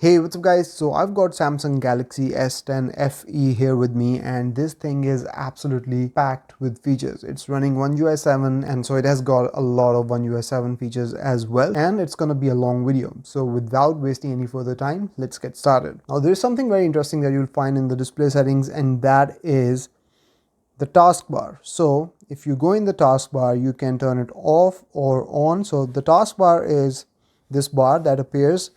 Hey, what's up guys? So I've got Samsung Galaxy S10 FE here with me, and this thing is absolutely packed with features. It's running One UI 7, and so it has got a lot of One UI 7 features as well, and it's gonna be a long video. So without wasting any further time, let's get started. Now there's something very interesting that you'll find in the display settings, and that is the taskbar. So if you go in the taskbar, you can turn it off or on. So the taskbar is this bar that appears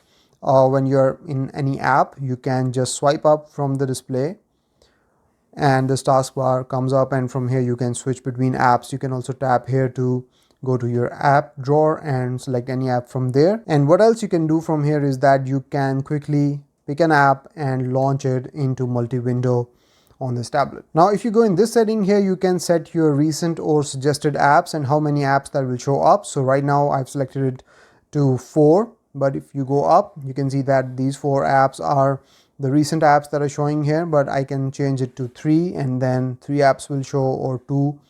when you're in any app. You can just swipe up from the display and this taskbar comes up, and from here you can switch between apps. You can also tap here to go to your app drawer and select any app from there. And what else you can do from here is that you can quickly pick an app and launch it into multi-window on this tablet. Now if you go in this setting here, you can set your recent or suggested apps and how many apps that will show up. So right now I've selected it to 4. But if you go up, you can see that these 4 apps are the recent apps that are showing here, but I can change it to 3, and then 3 apps will show, or 2,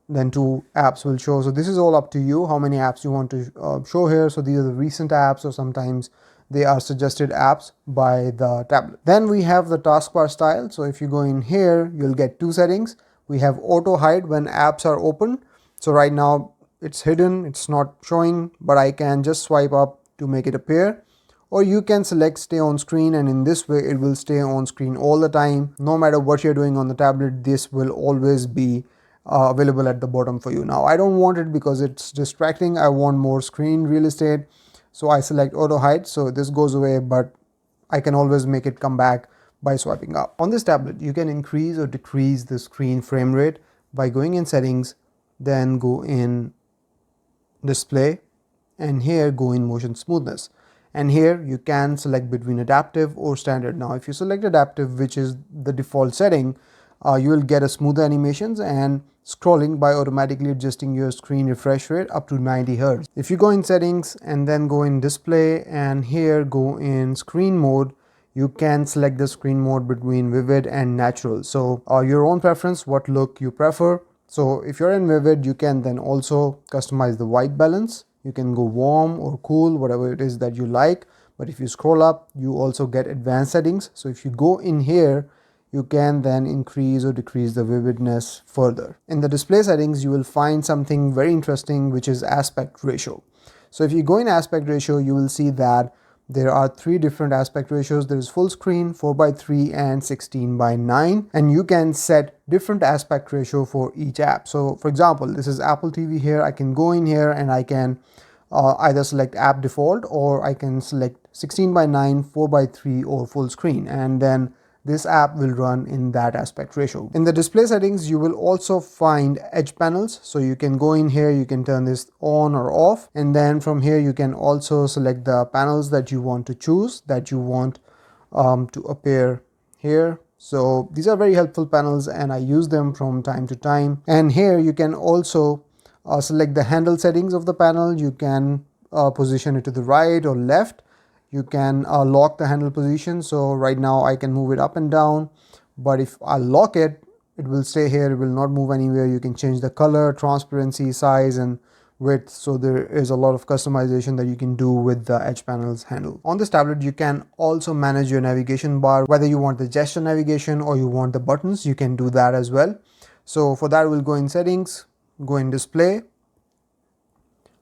then 2 apps will show. So this is all up to you how many apps you want to show here. So these are the recent apps, or sometimes they are suggested apps by the tablet. Then we have the taskbar style. So if you go in here, you'll get 2 settings. We have auto hide when apps are open. So right now it's hidden, it's not showing, but I can just swipe up to make it appear, or you can select stay on screen, and in this way it will stay on screen all the time. No matter what you're doing on the tablet, this will always be available at the bottom for you. Now I don't want it because it's distracting. I want more screen real estate, so I select auto hide. So this goes away, but I can always make it come back by swiping up. On this tablet you can increase or decrease the screen frame rate by going in settings, then go in display, and here go in motion smoothness, and here you can select between adaptive or standard. Now if you select adaptive, which is the default setting, you will get a smoother animations and scrolling by automatically adjusting your screen refresh rate up to 90 Hz. If you go in settings and then go in display, and here go in screen mode, you can select the screen mode between vivid and natural. So your own preference, what look you prefer. So if you're in vivid, you can then also customize the white balance. You can go warm or cool, whatever it is that you like. But if you scroll up, you also get advanced settings. So if you go in here, you can then increase or decrease the vividness further. In the display settings, you will find something very interesting, which is aspect ratio. So if you go in aspect ratio, you will see that there are 3 different aspect ratios. There is full screen, 4:3, and 16:9, and you can set different aspect ratio for each app. So for example, this is Apple TV here. I can go in here and I can either select app default, or I can select 16:9, 4:3, or full screen, and then this app will run in that aspect ratio. In the display settings, you will also find edge panels. So you can go in here, you can turn this on or off, and then from here you can also select the panels that you want to choose, that you want to appear here. So these are very helpful panels, and I use them from time to time. And here you can also select the handle settings of the panel. You can position it to the right or left. You can lock the handle position. So right now I can move it up and down, but if I lock it, it will stay here. It will not move anywhere. You can change the color, transparency, size, and width. So there is a lot of customization that you can do with the edge panels handle. On this tablet, you can also manage your navigation bar, whether you want the gesture navigation or you want the buttons. You can do that as well. So for that, we'll go in settings, go in display,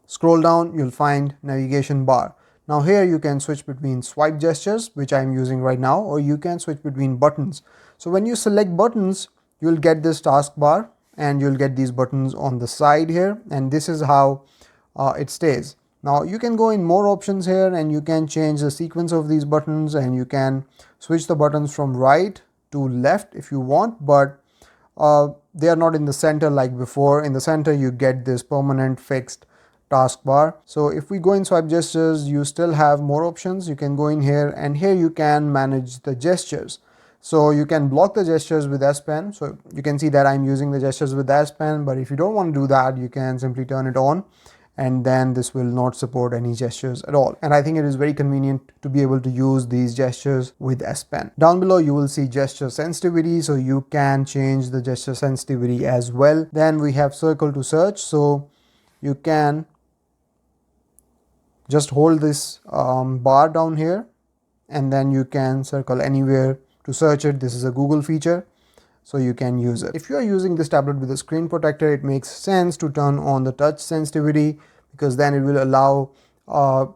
scroll down, you'll find navigation bar. Now here you can switch between swipe gestures, which I'm using right now, or you can switch between buttons. So when you select buttons, you'll get this taskbar, and you'll get these buttons on the side here, and this is how it stays. Now you can go in more options here, and you can change the sequence of these buttons, and you can switch the buttons from right to left if you want, but they are not in the center like before. In the center you get this permanent fixed taskbar. So if we go in swipe gestures, you still have more options. You can go in here, and here you can manage the gestures. So you can block the gestures with S Pen. So you can see that I'm using the gestures with S Pen, but if you don't want to do that, you can simply turn it on, and then this will not support any gestures at all. And I think it is very convenient to be able to use these gestures with S Pen. Down below you will see gesture sensitivity, so you can change the gesture sensitivity as well. Then we have circle to search, so you can just hold this bar down here, and then you can circle anywhere to search it. This is a Google feature, so you can use it. If you are using this tablet with a screen protector, it makes sense to turn on the touch sensitivity, because then it will allow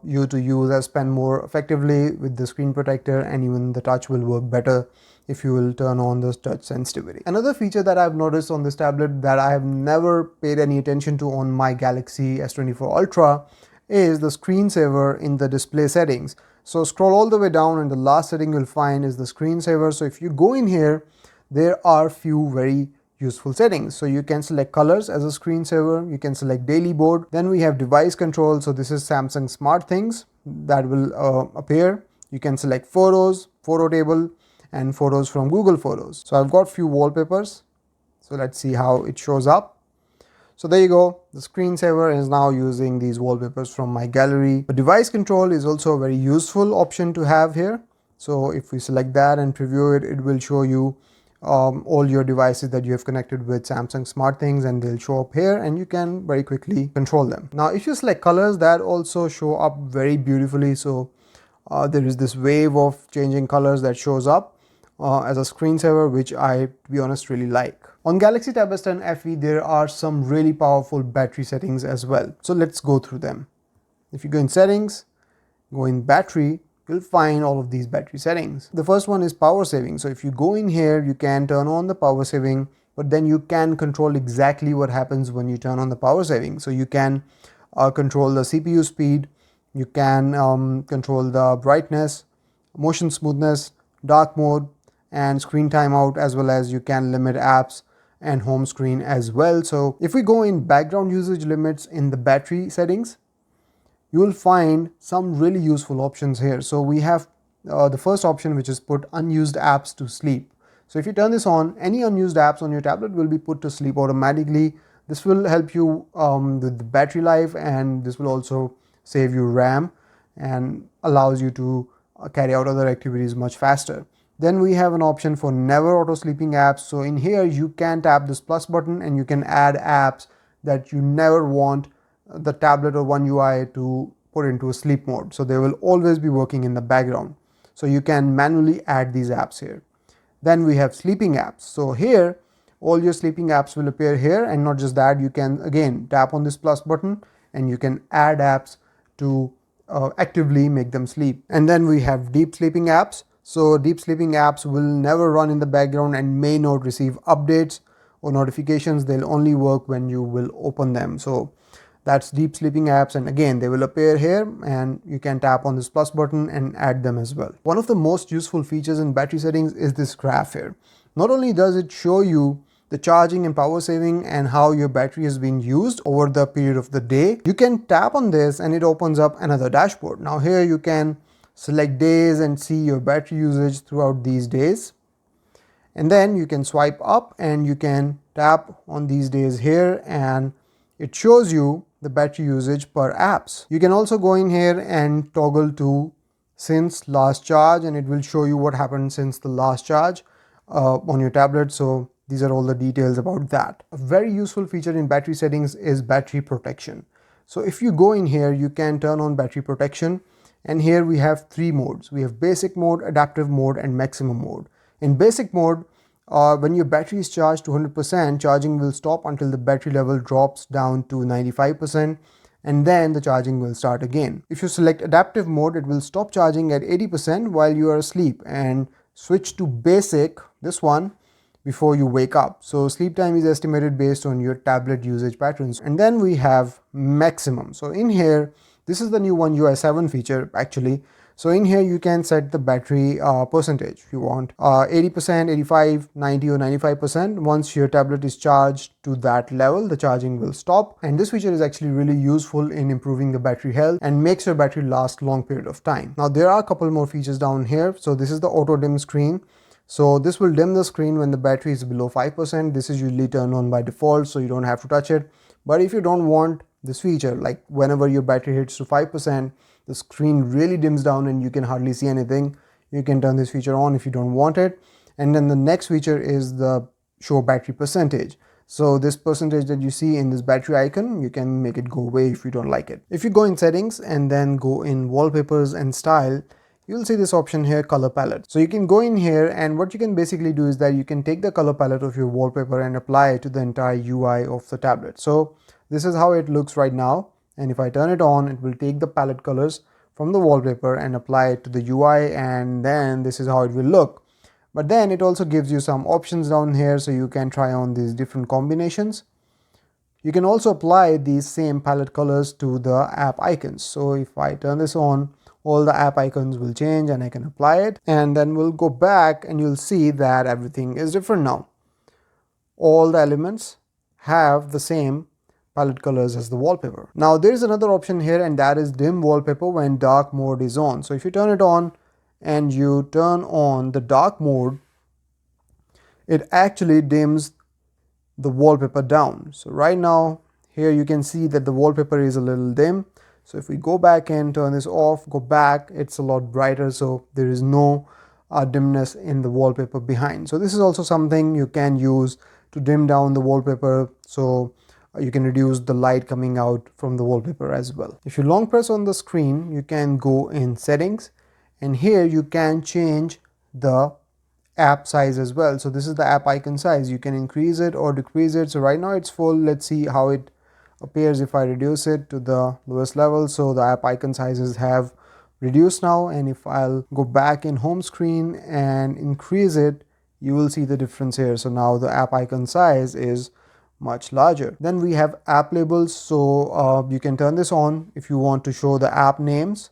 you to use S Pen more effectively with the screen protector, and even the touch will work better if you will turn on the touch sensitivity. Another feature that I've noticed on this tablet that I have never paid any attention to on my Galaxy S24 Ultra is the screensaver in the display settings. So scroll all the way down, and the last setting you'll find is the screensaver. So if you go in here, there are few very useful settings. So you can select colors as a screensaver, you can select daily mode, then we have device control. So this is Samsung Smart Things that will appear. You can select photos, photo table, and photos from Google Photos. So I've got few wallpapers, so let's see how it shows up. So there you go, the screensaver is now using these wallpapers from my gallery. The device control is also a very useful option to have here. So if we select that and preview it, it will show you all your devices that you have connected with Samsung Smart Things, and they'll show up here and you can very quickly control them. Now if you select colors, that also show up very beautifully. So there is this wave of changing colors that shows up as a screensaver, which I, to be honest, really like. On Galaxy Tab S10 FE, there are some really powerful battery settings as well. So let's go through them. If you go in settings, go in battery, you'll find all of these battery settings. The first one is power saving. So if you go in here, you can turn on the power saving, but then you can control exactly what happens when you turn on the power saving. So you can control the CPU speed, you can control the brightness, motion smoothness, dark mode, and screen timeout, as well as you can limit apps and home screen as well. So if we go in background usage limits in the battery settings, you will find some really useful options here. So we have the first option, which is put unused apps to sleep. So if you turn this on, any unused apps on your tablet will be put to sleep automatically. This will help you with the battery life, and this will also save you RAM and allows you to carry out other activities much faster. Then we have an option for never auto sleeping apps. So in here you can tap this plus button and you can add apps that you never want the tablet or One UI to put into a sleep mode. So they will always be working in the background. So you can manually add these apps here. Then we have sleeping apps. So here all your sleeping apps will appear here, and not just that, you can again tap on this plus button and you can add apps to actively make them sleep. And then we have deep sleeping apps. So deep sleeping apps will never run in the background and may not receive updates or notifications. They'll only work when you will open them. So that's deep sleeping apps, and again they will appear here and you can tap on this plus button and add them as well. One of the most useful features in battery settings is this graph here. Not only does it show you the charging and power saving and how your battery is being used over the period of the day, you can tap on this and it opens up another dashboard. Now here you can select days and see your battery usage throughout these days, and then you can swipe up and you can tap on these days here and it shows you the battery usage per apps. You can also go in here and toggle to since last charge, and it will show you what happened since the last charge on your tablet. So these are all the details about that. A very useful feature in battery settings is battery protection. So if you go in here, you can turn on battery protection, and here we have three modes. We have basic mode, adaptive mode, and maximum mode. In basic mode, when your battery is charged to 100%, charging will stop until the battery level drops down to 95%, and then the charging will start again. If you select adaptive mode, it will stop charging at 80% while you are asleep and switch to basic, this one, before you wake up. So sleep time is estimated based on your tablet usage patterns. And then we have maximum. So in here, this is the new One UI 7 feature actually. So in here you can set the battery percentage. If you want 80%, 85, 90 or 95%. Once your tablet is charged to that level, the charging will stop. And this feature is actually really useful in improving the battery health and makes your battery last long period of time. Now there are a couple more features down here. So this is the auto dim screen. So this will dim the screen when the battery is below 5%. This is usually turned on by default, so you don't have to touch it. But if you don't want this feature, like whenever your battery hits to 5%, the screen really dims down and you can hardly see anything, you can turn this feature on if you don't want it. And then the next feature is the show battery percentage. So this percentage that you see in this battery icon, you can make it go away if you don't like it. If you go in settings and then go in wallpapers and style, you'll see this option here, color palette. So you can go in here, and what you can basically do is that you can take the color palette of your wallpaper and apply it to the entire UI of the tablet. So this is how it looks right now, and if I turn it on, it will take the palette colors from the wallpaper and apply it to the UI, and then this is how it will look. But then it also gives you some options down here, so you can try on these different combinations. You can also apply these same palette colors to the app icons. So if I turn this on, all the app icons will change and I can apply it, and then we'll go back and you'll see that everything is different now. All the elements have the same palette colors as the wallpaper. Now there is another option here, and that is dim wallpaper when dark mode is on. So if you turn it on and you turn on the dark mode, it actually dims the wallpaper down. So right now here you can see that the wallpaper is a little dim. So if we go back and turn this off, go back, it's a lot brighter, so there is no dimness in the wallpaper behind. So this is also something you can use to dim down the wallpaper, so you can reduce the light coming out from the wallpaper as well. If you long press on the screen, you can go in settings, and here you can change the app size as well. So this is the app icon size. You can increase it or decrease it. So right now it's full. Let's see how it appears if I reduce it to the lowest level. So the app icon sizes have reduced now, and if I'll go back in home screen and increase it, you will see the difference here. So now the app icon size is much larger. Then we have app labels. So you can turn this on if you want to show the app names.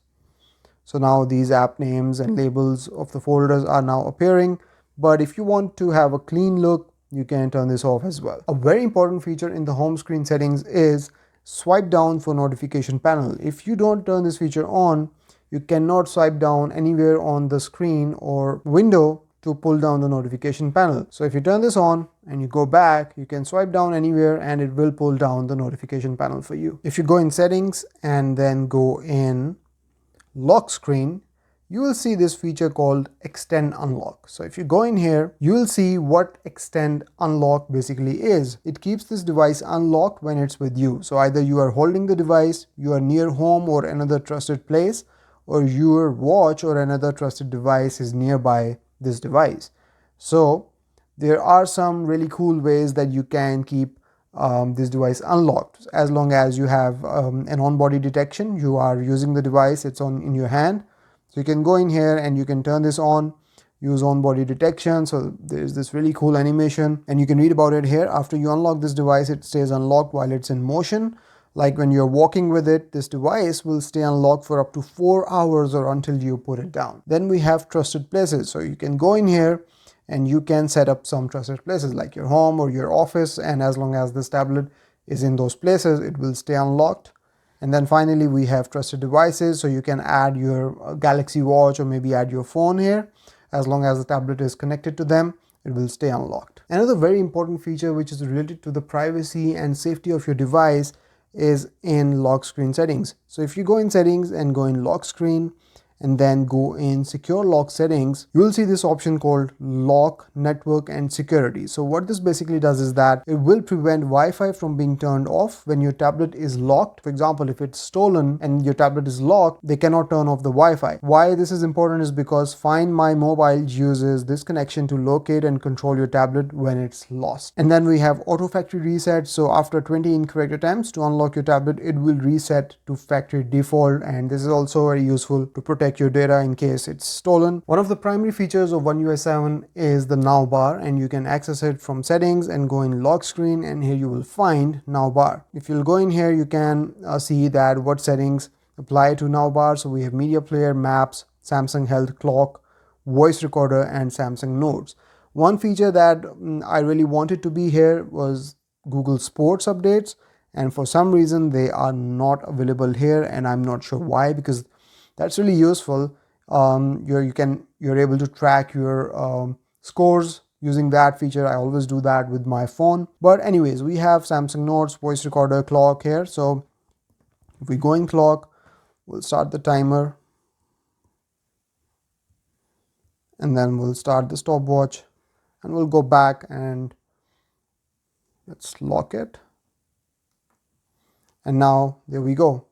So now these app names and labels of the folders are now appearing. But if you want to have a clean look, you can turn this off as well. A very important feature in the home screen settings is swipe down for notification panel. If you don't turn this feature on, you cannot swipe down anywhere on the screen or window to pull down the notification panel. So if you turn this on and you go back, you can swipe down anywhere and it will pull down the notification panel for you. If you go in settings and then go in lock screen, you will see this feature called extend unlock. So if you go in here, you will see what extend unlock basically is. It keeps this device unlocked when it's with you. So either you are holding the device, you are near home or another trusted place, or your watch or another trusted device is nearby this device. So there are some really cool ways that you can keep this device unlocked. As long as you have an on-body detection, you are using the device, it's in your hand. So you can go in here and you can turn this on, use on-body detection. So there's this really cool animation and you can read about it here. After you unlock this device, it stays unlocked while it's in motion. Like when you're walking with it, this device will stay unlocked for up to 4 hours or until you put it down. Then we have trusted places. So you can go in here and you can set up some trusted places like your home or your office, and as long as this tablet is in those places, it will stay unlocked. And then finally we have trusted devices, so you can add your Galaxy Watch or maybe add your phone here. As long as the tablet is connected to them, it will stay unlocked. Another very important feature which is related to the privacy and safety of your device is in lock screen settings. So if you go in settings and go in lock screen and then go in secure lock settings, you will see this option called lock network and security. So what this basically does is that it will prevent Wi-Fi from being turned off when your tablet is locked. For example, if it's stolen and your tablet is locked, they cannot turn off the Wi-Fi. Why this is important is because Find My Mobile uses this connection to locate and control your tablet when it's lost. And then we have auto factory reset. So after 20 incorrect attempts to unlock your tablet, it will reset to factory default, and this is also very useful to protect your data in case it's stolen. One of the primary features of One UI 7 is the now bar, and you can access it from settings and go in lock screen, and here you will find now bar. If you'll go in here, you can see that what settings apply to now bar. So we have media player, maps, Samsung Health, clock, voice recorder, and Samsung Notes. One feature that I really wanted to be here was Google Sports updates, and for some reason they are not available here, and I'm not sure why, because that's really useful. You're able to track your scores using that feature. I always do that with my phone. But anyways, we have Samsung Notes, voice recorder, clock here. So if we go in clock, we'll start the timer, and then we'll start the stopwatch, and we'll go back and let's lock it. And now there we go.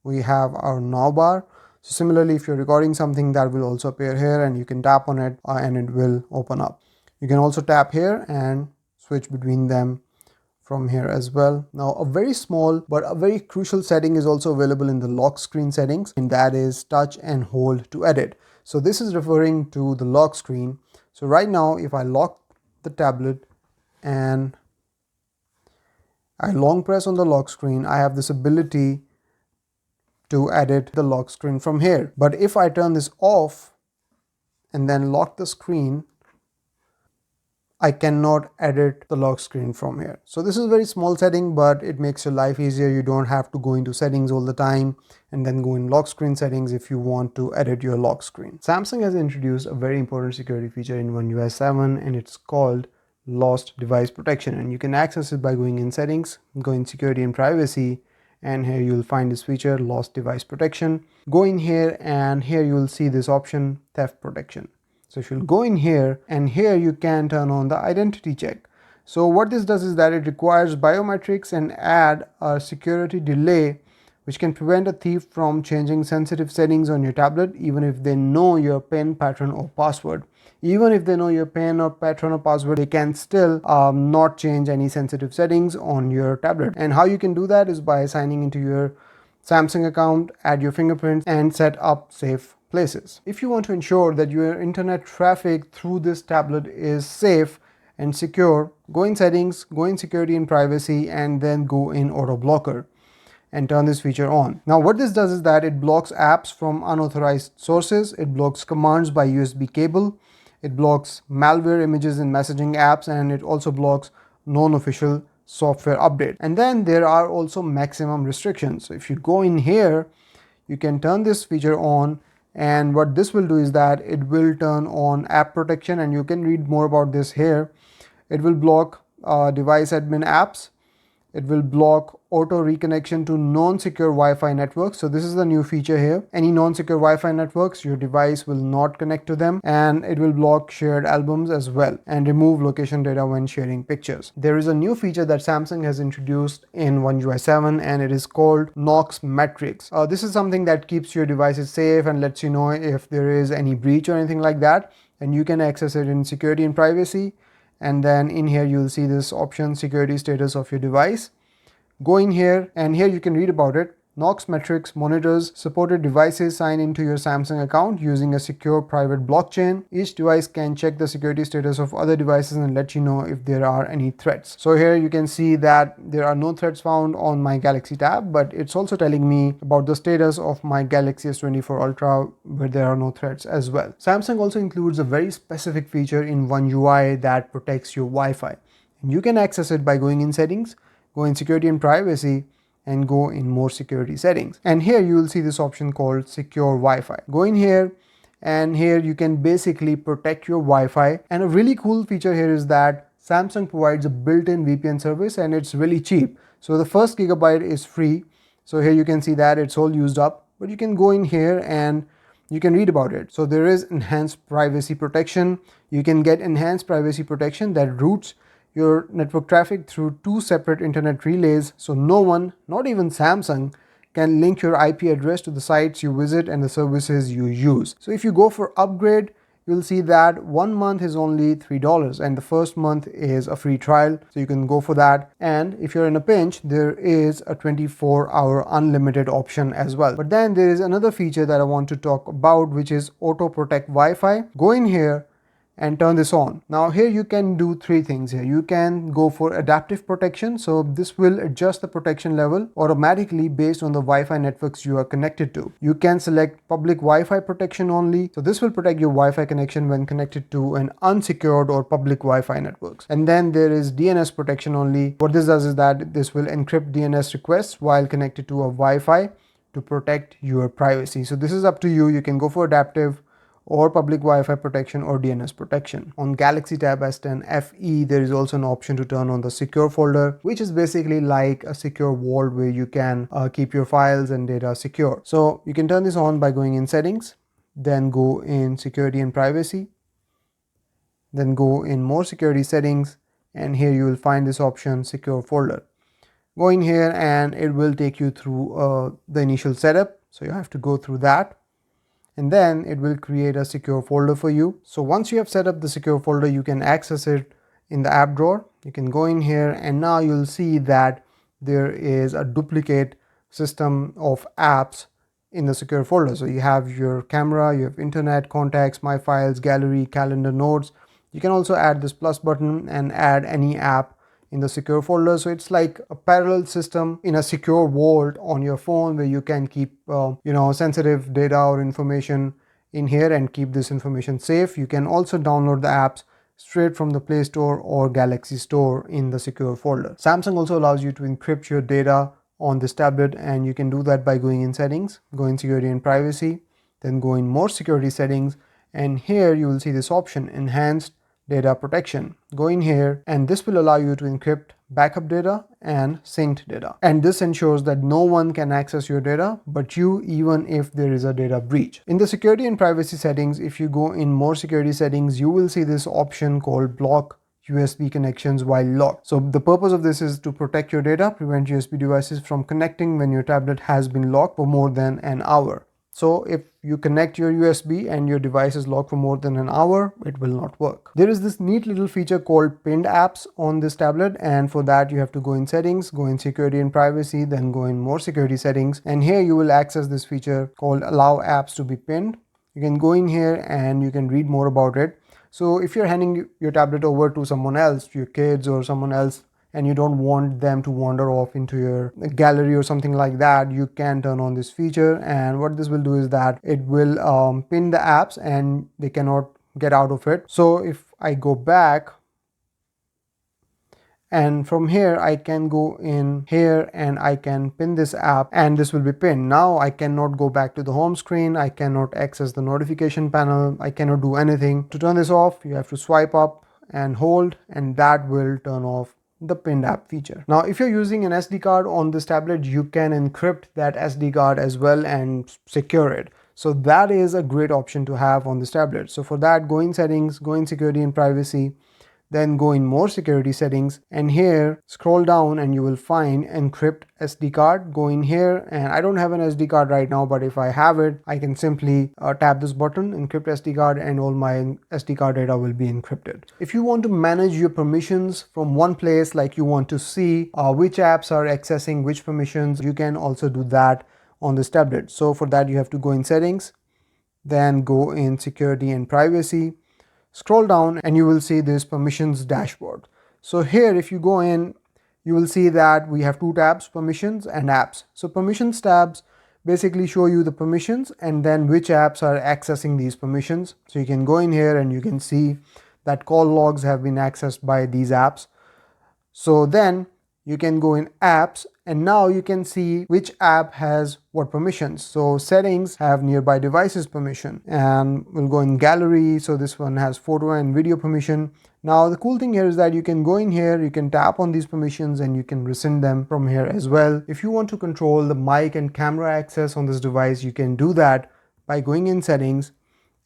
We have our now bar. So similarly, if you're recording something, that will also appear here, and you can tap on it and it will open up. You can also tap here and switch between them from here as well. Now, a very small but a very crucial setting is also available in the lock screen settings, and that is touch and hold to edit. So this is referring to the lock screen. So right now, if I lock the tablet and I long press on the lock screen, I have this ability to edit the lock screen from here. But if I turn this off and then lock the screen, I cannot edit the lock screen from here. So this is a very small setting, but it makes your life easier. You don't have to go into settings all the time and then go in lock screen settings if you want to edit your lock screen. Samsung has introduced a very important security feature in One UI 7, and it's called Lost Device Protection. And you can access it by going in settings, go in security and privacy, and here you'll find this feature, Lost Device Protection. Go in here, and here you will see this option, Theft Protection. So if you'll go in here, and here you can turn on the identity check. So what this does is that it requires biometrics and add a security delay, which can prevent a thief from changing sensitive settings on your tablet, even if they know your PIN, pattern or password. Even if they know your PIN or pattern or password, they can still not change any sensitive settings on your tablet. And how you can do that is by signing into your Samsung account, add your fingerprints, and set up safe places. If you want to ensure that your internet traffic through this tablet is safe and secure, go in settings, go in security and privacy, and then go in auto blocker and turn this feature on. Now what this does is that it blocks apps from unauthorized sources, it blocks commands by USB cable, it blocks malware images in messaging apps, and it also blocks non-official software update. And then there are also maximum restrictions. So if you go in here, you can turn this feature on, and what this will do is that it will turn on app protection, and you can read more about this here. It will block device admin apps. It will block auto reconnection to non-secure Wi-Fi networks. So this is the new feature here. Any non-secure Wi-Fi networks, your device will not connect to them, and it will block shared albums as well and remove location data when sharing pictures. There is a new feature that Samsung has introduced in One UI 7, and it is called Knox Matrix. This is something that keeps your devices safe and lets you know if there is any breach or anything like that, and you can access it in security and privacy. And then in here you'll see this option, security status of your device. Go in here, and here you can read about it. Knox Matrix monitors supported devices sign into your Samsung account using a secure private blockchain. Each device can check the security status of other devices and let you know if there are any threats. So here you can see that there are no threats found on my Galaxy Tab, but it's also telling me about the status of my Galaxy S24 Ultra, where there are no threats as well. Samsung also includes a very specific feature in One UI that protects your Wi-Fi. And you can access it by going in settings, go in security and privacy, and go in more security settings. And here you will see this option called Secure Wi-Fi. Go in here, and here you can basically protect your Wi-Fi. And a really cool feature here is that Samsung provides a built-in VPN service, and it's really cheap. So the first gigabyte is free. So here you can see that it's all used up, but you can go in here and you can read about it. So there is enhanced privacy protection. You can get enhanced privacy protection that routes your network traffic through two separate internet relays, so no one, not even Samsung, can link your IP address to the sites you visit and the services you use. So if you go for upgrade, you'll see that 1 month is only $3 and the first month is a free trial, so you can go for that. And if you're in a pinch, there is a 24-hour unlimited option as well. But then there is another feature that I want to talk about, which is Auto Protect Wi-Fi. Go in here and turn this on. Now here you can do three things here. You can go for adaptive protection. So this will adjust the protection level automatically based on the Wi-Fi networks you are connected to. You can select public Wi-Fi protection only. So this will protect your Wi-Fi connection when connected to an unsecured or public Wi-Fi networks. And then there is DNS protection only. What this does is that this will encrypt DNS requests while connected to a Wi-Fi to protect your privacy. So this is up to you. You can go for adaptive or public Wi-Fi protection or DNS protection. On Galaxy Tab S10 FE, there is also an option to turn on the secure folder, which is basically like a secure vault where you can keep your files and data secure. So you can turn this on by going in settings, then go in security and privacy, then go in more security settings, and here you will find this option, secure folder. Go in here and it will take you through the initial setup. So you have to go through that. and then it will create a secure folder for you. So once you have set up the secure folder, you can access it in the app drawer. You can go in here and now you'll see that there is a duplicate system of apps in the secure folder. So you have your camera, you have internet, contacts, my files, gallery, calendar, notes. You can also add this plus button and add any app in the secure folder. So it's like a parallel system in a secure vault on your phone where you can keep sensitive data or information in here and keep this information safe. You can also download the apps straight from the Play Store or Galaxy Store in the secure folder. Samsung also allows you to encrypt your data on this tablet, and you can do that by going in settings, go in security and privacy, then go in more security settings, and here you will see this option, enhanced data protection. Go in here and this will allow you to encrypt backup data and synced data, and this ensures that no one can access your data but you, even if there is a data breach. In the security and privacy settings, if you go in more security settings, you will see this option called block USB connections while locked. So the purpose of this is to protect your data, prevent USB devices from connecting when your tablet has been locked for more than an hour. So if you connect your USB and your device is locked for more than an hour, it will not work. There is this neat little feature called pinned apps on this tablet, and for that you have to go in settings, go in security and privacy, then go in more security settings, and here you will access this feature called allow apps to be pinned. You can go in here and you can read more about it. So if you're handing your tablet over to someone else, to your kids or someone else, and you don't want them to wander off into your gallery or something like that, you can turn on this feature, and what this will do is that it will pin the apps and they cannot get out of it. So if I go back, and from here I can go in here and I can pin this app and this will be pinned. Now I cannot go back to the home screen, I cannot access the notification panel, I cannot do anything. To turn this off, you have to swipe up and hold, and that will turn off the pinned app feature. Now if you're using an SD card on this tablet, you can encrypt that SD card as well and secure it. So that is a great option to have on this tablet. So for that, go in settings, go in security and privacy, then go in more security settings, and here scroll down and you will find Encrypt SD Card. Go in here, and I don't have an SD card right now, but if I have it, I can simply tap this button, Encrypt SD Card, and all my SD card data will be encrypted. If you want to manage your permissions from one place, like you want to see which apps are accessing which permissions, you can also do that on this tablet. So for that, you have to go in settings, then go in security and privacy, scroll down, and you will see this permissions dashboard. So here, if you go in, you will see that we have two tabs, permissions and apps. So permissions tabs basically show you the permissions and then which apps are accessing these permissions. So you can go in here and you can see that call logs have been accessed by these apps. So then you can go in apps, and now you can see which app has what permissions. So settings have nearby devices permission, and we'll go in gallery. So this one has photo and video permission. Now the cool thing here is that you can go in here, you can tap on these permissions and you can rescind them from here as well. If you want to control the mic and camera access on this device, you can do that by going in settings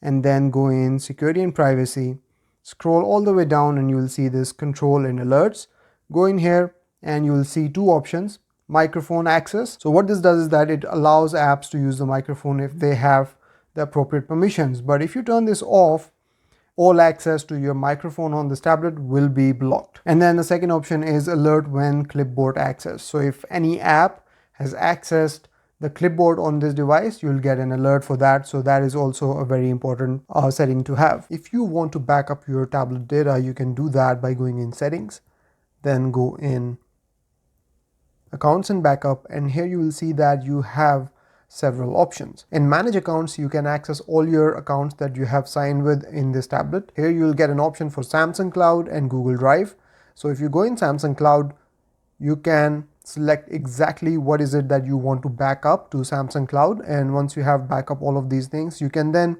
and then go in security and privacy, scroll all the way down, and you will see this control and alerts. Go in here and you will see two options, microphone access. So what this does is that it allows apps to use the microphone if they have the appropriate permissions. But if you turn this off, all access to your microphone on this tablet will be blocked. And then the second option is alert when clipboard access. So if any app has accessed the clipboard on this device, you'll get an alert for that. So that is also a very important setting to have. If you want to back up your tablet data, you can do that by going in settings, then go in accounts and backup, and here you will see that you have several options. In manage accounts, you can access all your accounts that you have signed with in this tablet. Here you will get an option for Samsung Cloud and Google Drive. So if you go in Samsung Cloud, you can select exactly what is it that you want to back up to Samsung Cloud, and once you have backup all of these things, you can then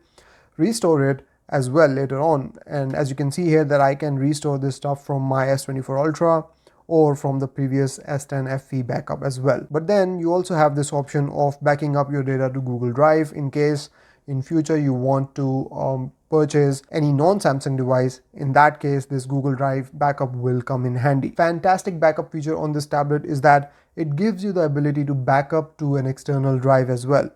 restore it as well later on. And as you can see here that I can restore this stuff from my S24 Ultra or from the previous S10 FE backup as well. But then you also have this option of backing up your data to Google Drive in case in future you want to purchase any non-Samsung device. In that case, this Google Drive backup will come in handy. Fantastic backup feature on this tablet is that it gives you the ability to back up to an external drive as well.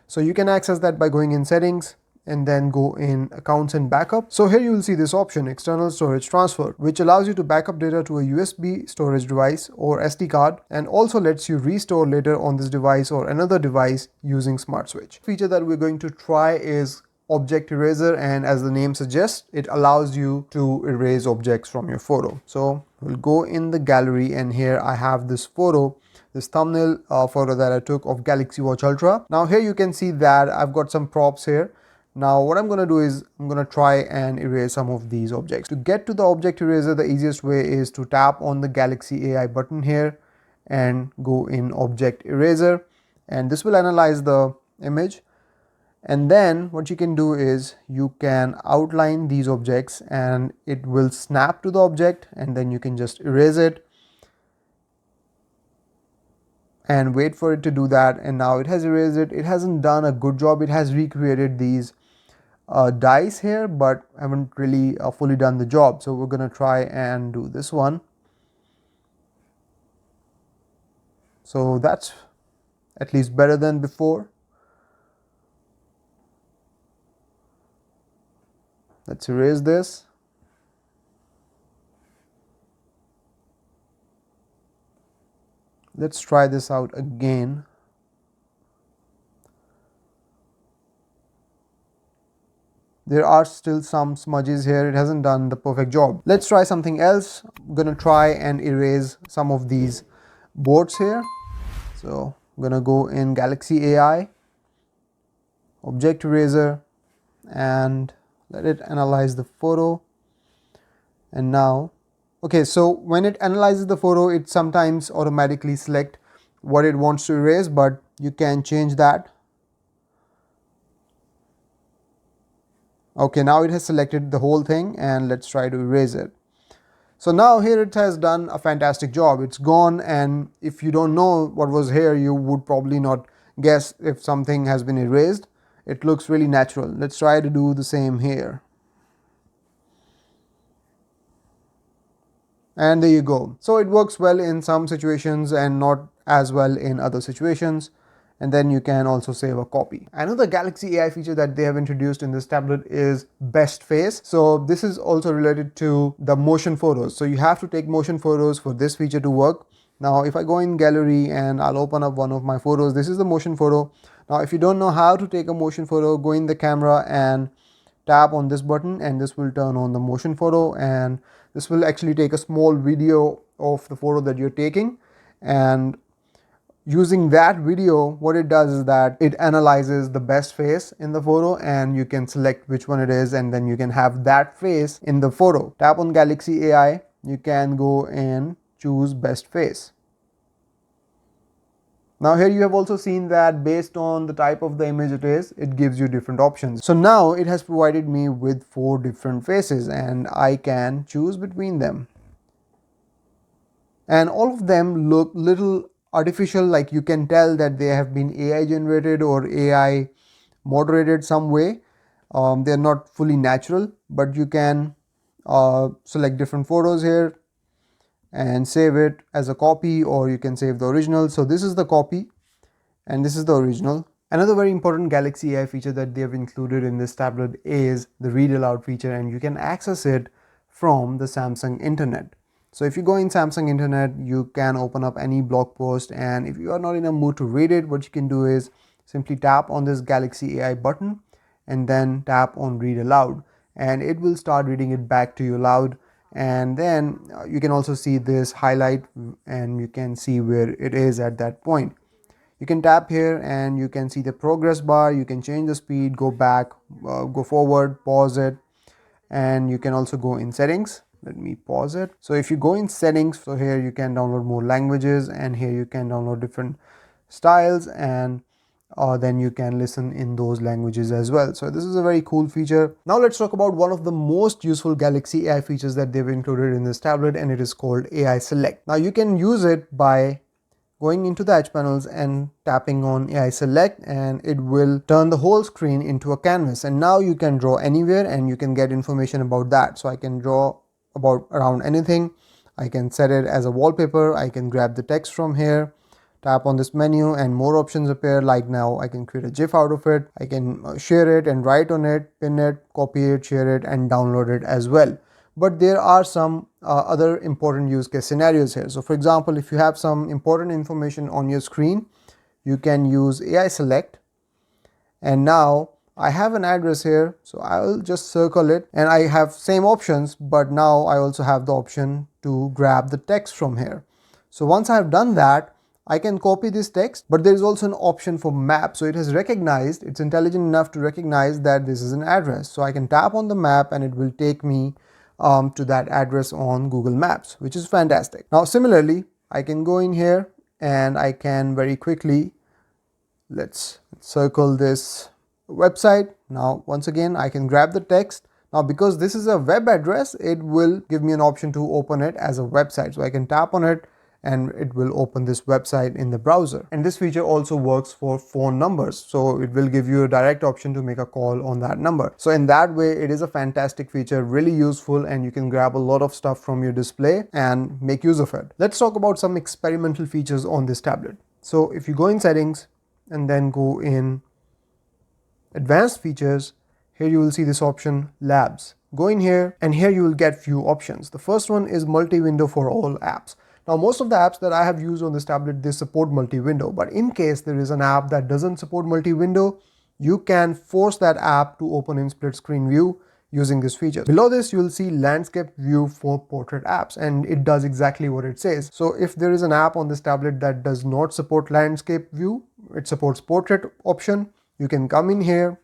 So you can access that by going in settings and then go in accounts and backup. So here you will see this option, external storage transfer, which allows you to backup data to a USB storage device or SD card, and also lets you restore later on this device or another device using Smart Switch. Feature that we're going to try is object eraser, and as the name suggests, it allows you to erase objects from your photo. So we'll go in the gallery, and here I have this photo, this thumbnail photo that I took of Galaxy Watch Ultra. Now here you can see that I've got some props here. Now what I'm going to do is I'm going to try and erase some of these objects. To get to the object eraser, the easiest way is to tap on the Galaxy AI button here and go in object eraser, and this will analyze the image. And then what you can do is you can outline these objects and it will snap to the object, and then you can just erase it and wait for it to do that. And now it has erased it. It hasn't done a good job. It has recreated these dice here, but haven't really fully done the job. So we're going to try and do this one. So that's at least better than before. Let's erase this. Let's try this out again. There are still some smudges here. It hasn't done the perfect job. Let's try something else. I'm gonna try and erase some of these boards here. So I'm gonna go in Galaxy AI, object eraser, and let it analyze the photo. And now, okay, so when it analyzes the photo, it sometimes automatically select what it wants to erase, but you can change that. Okay, now it has selected the whole thing, and let's try to erase it. So now here it has done a fantastic job. It's gone, and if you don't know what was here, you would probably not guess if something has been erased. It looks really natural. Let's try to do the same here. And there you go. So it works well in some situations and not as well in other situations. And then you can also save a copy. Another Galaxy AI feature that they have introduced in this tablet is best face. So this is also related to the motion photos. So you have to take motion photos for this feature to work. Now if I go in gallery and I'll open up one of my photos, this is the motion photo. Now if you don't know how to take a motion photo, go in the camera and tap on this button, and this will turn on the motion photo, and this will actually take a small video of the photo that you're taking. And using that video, what it does is that it analyzes the best face in the photo, and you can select which one it is, and then you can have that face in the photo. Tap on Galaxy AI, you can go and choose best face. Now here you have also seen that based on the type of the image it gives you different options. So now it has provided me with 4 different faces, and I can choose between them. And all of them look little artificial, like you can tell that they have been AI generated or AI moderated some way. They're not fully natural, but you can select different photos here and save it as a copy, or you can save the original. So this is the copy and this is the original. Another very important Galaxy AI feature that they have included in this tablet is the read aloud feature, and you can access it from the Samsung internet. So if you go in Samsung internet, you can open up any blog post, and if you are not in a mood to read it, what you can do is simply tap on this Galaxy AI button and then tap on read aloud, and it will start reading it back to you loud. And then you can also see this highlight, and you can see where it is at that point. You can tap here and you can see the progress bar. You can change the speed, go back, go forward, pause it, and you can also go in settings. Let me pause it. So if you go in settings, so here you can download more languages, and here you can download different styles, and then you can listen in those languages as well. So this is a very cool feature. Now let's talk about one of the most useful Galaxy AI features that they've included in this tablet, and it is called AI Select. Now you can use it by going into the edge panels and tapping on AI Select, and it will turn the whole screen into a canvas. And now you can draw anywhere and you can get information about that. So I can draw around anything. I can set it as a wallpaper. I can grab the text from here, tap on this menu and more options appear. Like now I can create a GIF out of it. I can share it and write on it, pin it, copy it, share it, and download it as well. But there are some other important use case scenarios here. So for example, if you have some important information on your screen, you can use AI select. And now I have an address here, so I will just circle it, and I have same options, but now I also have the option to grab the text from here. So once I have done that, I can copy this text, but there is also an option for map. So it has recognized, it's intelligent enough to recognize that this is an address. So I can tap on the map and it will take me to that address on Google Maps, which is fantastic. Now similarly, I can go in here and I can very quickly, let's circle this website. Now once again I can grab the text. Now because this is a web address, it will give me an option to open it as a website. So I can tap on it and it will open this website in the browser. And this feature also works for phone numbers. So it will give you a direct option to make a call on that number. So in that way, it is a fantastic feature, really useful, and you can grab a lot of stuff from your display and make use of it. Let's talk about some experimental features on this tablet. So if you go in settings and then go in advanced features, here you will see this option labs. Go in here and here you will get few options. The first one is multi-window for all apps. Now most of the apps that I have used on this tablet, they support multi-window, but in case there is an app that doesn't support multi-window, you can force that app to open in split screen view using this feature. Below this, you will see landscape view for portrait apps, and it does exactly what it says. So if there is an app on this tablet that does not support landscape view, it supports portrait option, you can come in here,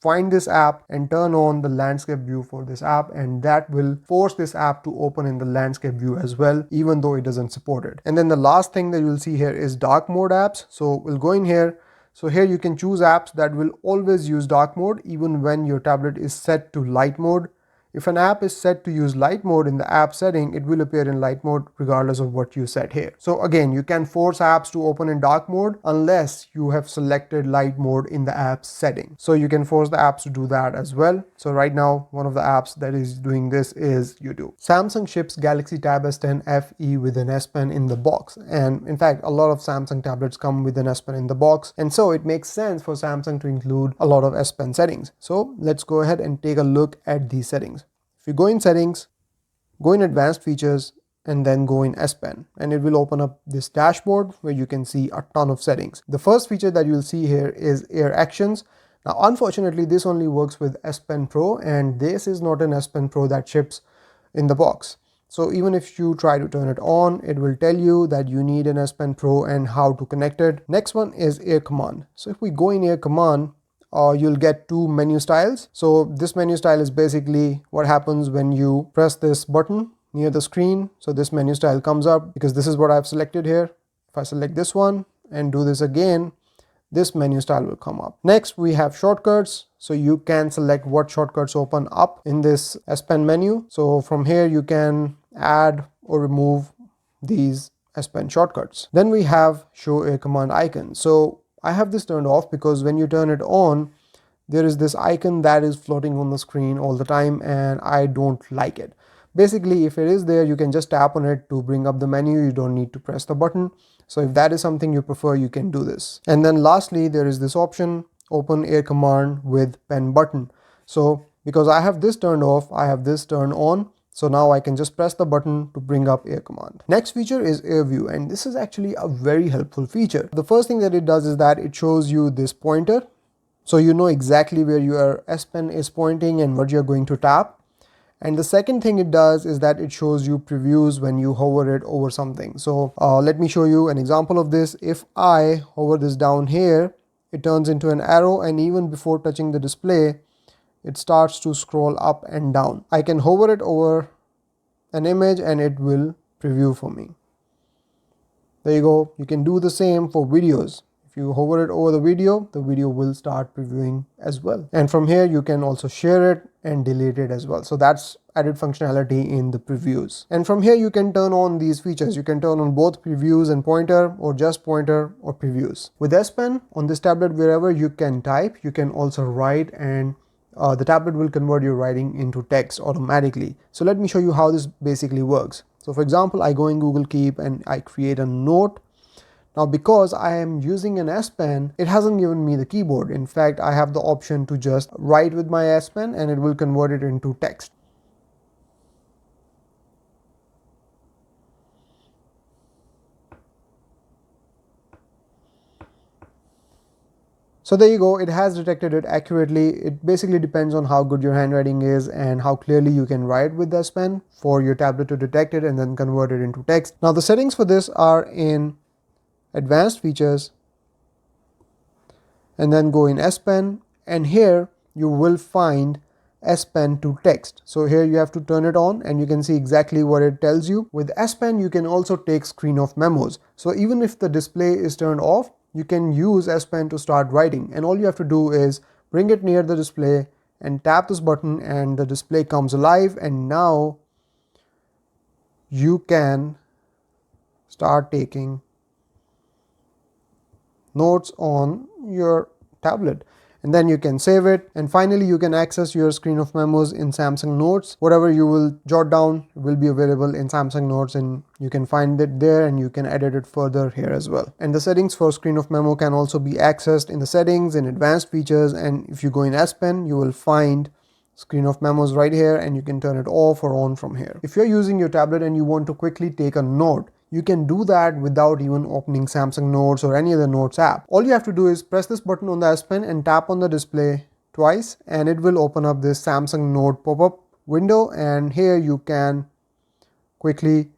find this app and turn on the landscape view for this app, and that will force this app to open in the landscape view as well, even though it doesn't support it. And then the last thing that you'll see here is dark mode apps. So we'll go in here. So here you can choose apps that will always use dark mode even when your tablet is set to light mode. If an app is set to use light mode in the app setting, it will appear in light mode regardless of what you set here. So again, you can force apps to open in dark mode unless you have selected light mode in the app setting. So you can force the apps to do that as well. So right now, one of the apps that is doing this is YouTube. Samsung ships Galaxy Tab S10 FE with an S Pen in the box. And in fact, a lot of Samsung tablets come with an S Pen in the box. And so it makes sense for Samsung to include a lot of S Pen settings. So let's go ahead and take a look at these settings. If you go in settings, go in advanced features, and then go in S Pen, and it will open up this dashboard where you can see a ton of settings. The first feature that you'll see here is Air Actions. Now, unfortunately, this only works with S Pen Pro, and this is not an S Pen Pro that ships in the box. So even if you try to turn it on, it will tell you that you need an S Pen Pro and how to connect it. Next one is Air Command. So if we go in Air Command, you'll get two menu styles. So this menu style is basically what happens when you press this button near the screen. So this menu style comes up because this is what I've selected here. If I select this one and do this again, this menu style will come up. Next, we have shortcuts. So you can select what shortcuts open up in this S Pen menu. So from here, you can add or remove these S Pen shortcuts. Then we have show Air Command icon. So I have this turned off because when you turn it on, there is this icon that is floating on the screen all the time, and I don't like it. Basically, if it is there, you can just tap on it to bring up the menu. You don't need to press the button. So if that is something you prefer, you can do this. And then lastly, there is this option, open Air Command with pen button. So because I have this turned off, I have this turned on. So now I can just press the button to bring up Air Command. Next feature is Air View, and this is actually a very helpful feature. The first thing that it does is that it shows you this pointer. So you know exactly where your S Pen is pointing and what you're going to tap. And the second thing it does is that it shows you previews when you hover it over something. So let me show you an example of this. If I hover this down here, it turns into an arrow, and even before touching the display, it starts to scroll up and down. I can hover it over an image and it will preview for me. There you go. You can do the same for videos. If you hover it over the video will start previewing as well. And from here, you can also share it and delete it as well. So that's added functionality in the previews. And from here, you can turn on these features. You can turn on both previews and pointer, or just pointer or previews. With S Pen on this tablet, wherever you can type, you can also write, and the tablet will convert your writing into text automatically. So let me show you how this basically works. So for example, I go in Google Keep and I create a note. Now because I am using an S Pen, it hasn't given me the keyboard. In fact, I have the option to just write with my S Pen and it will convert it into text. So there you go, it has detected it accurately. It basically depends on how good your handwriting is and how clearly you can write with the S Pen for your tablet to detect it and then convert it into text. Now the settings for this are in Advanced Features, and then go in S Pen, and here you will find S Pen to text. So here you have to turn it on and you can see exactly what it tells you. With S Pen you can also take screen off memos. So even if the display is turned off, you can use S Pen to start writing, and all you have to do is bring it near the display and tap this button and the display comes alive, and now you can start taking notes on your tablet, and then you can save it. And finally you can access your screen of memos in Samsung Notes. Whatever you will jot down will be available in Samsung Notes, and you can find it there and you can edit it further here as well. And the settings for screen of memo can also be accessed in the settings, in Advanced Features, and if you go in S Pen you will find screen of memos right here and you can turn it off or on from here. If you're using your tablet and you want to quickly take a note, you can do that without even opening Samsung Notes or any other Notes app. All you have to do is press this button on the S Pen and tap on the display twice, and it will open up this Samsung Note pop-up window, and here you can quickly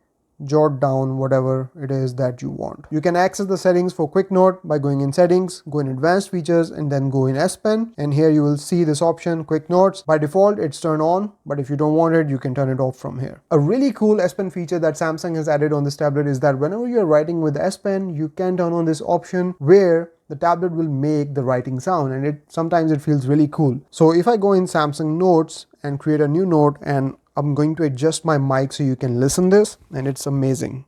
jot down whatever it is that you want. You can access the settings for Quick Note by going in Settings, go in Advanced Features, and then go in S Pen, and here you will see this option, Quick Notes. By default it's turned on, but if you don't want it you can turn it off from here. A really cool S Pen feature that Samsung has added on this tablet is that whenever you're writing with S Pen, you can turn on this option where the tablet will make the writing sound, and sometimes it feels really cool. So if I go in Samsung Notes and create a new note, and I'm going to adjust my mic so you can listen this, and it's amazing.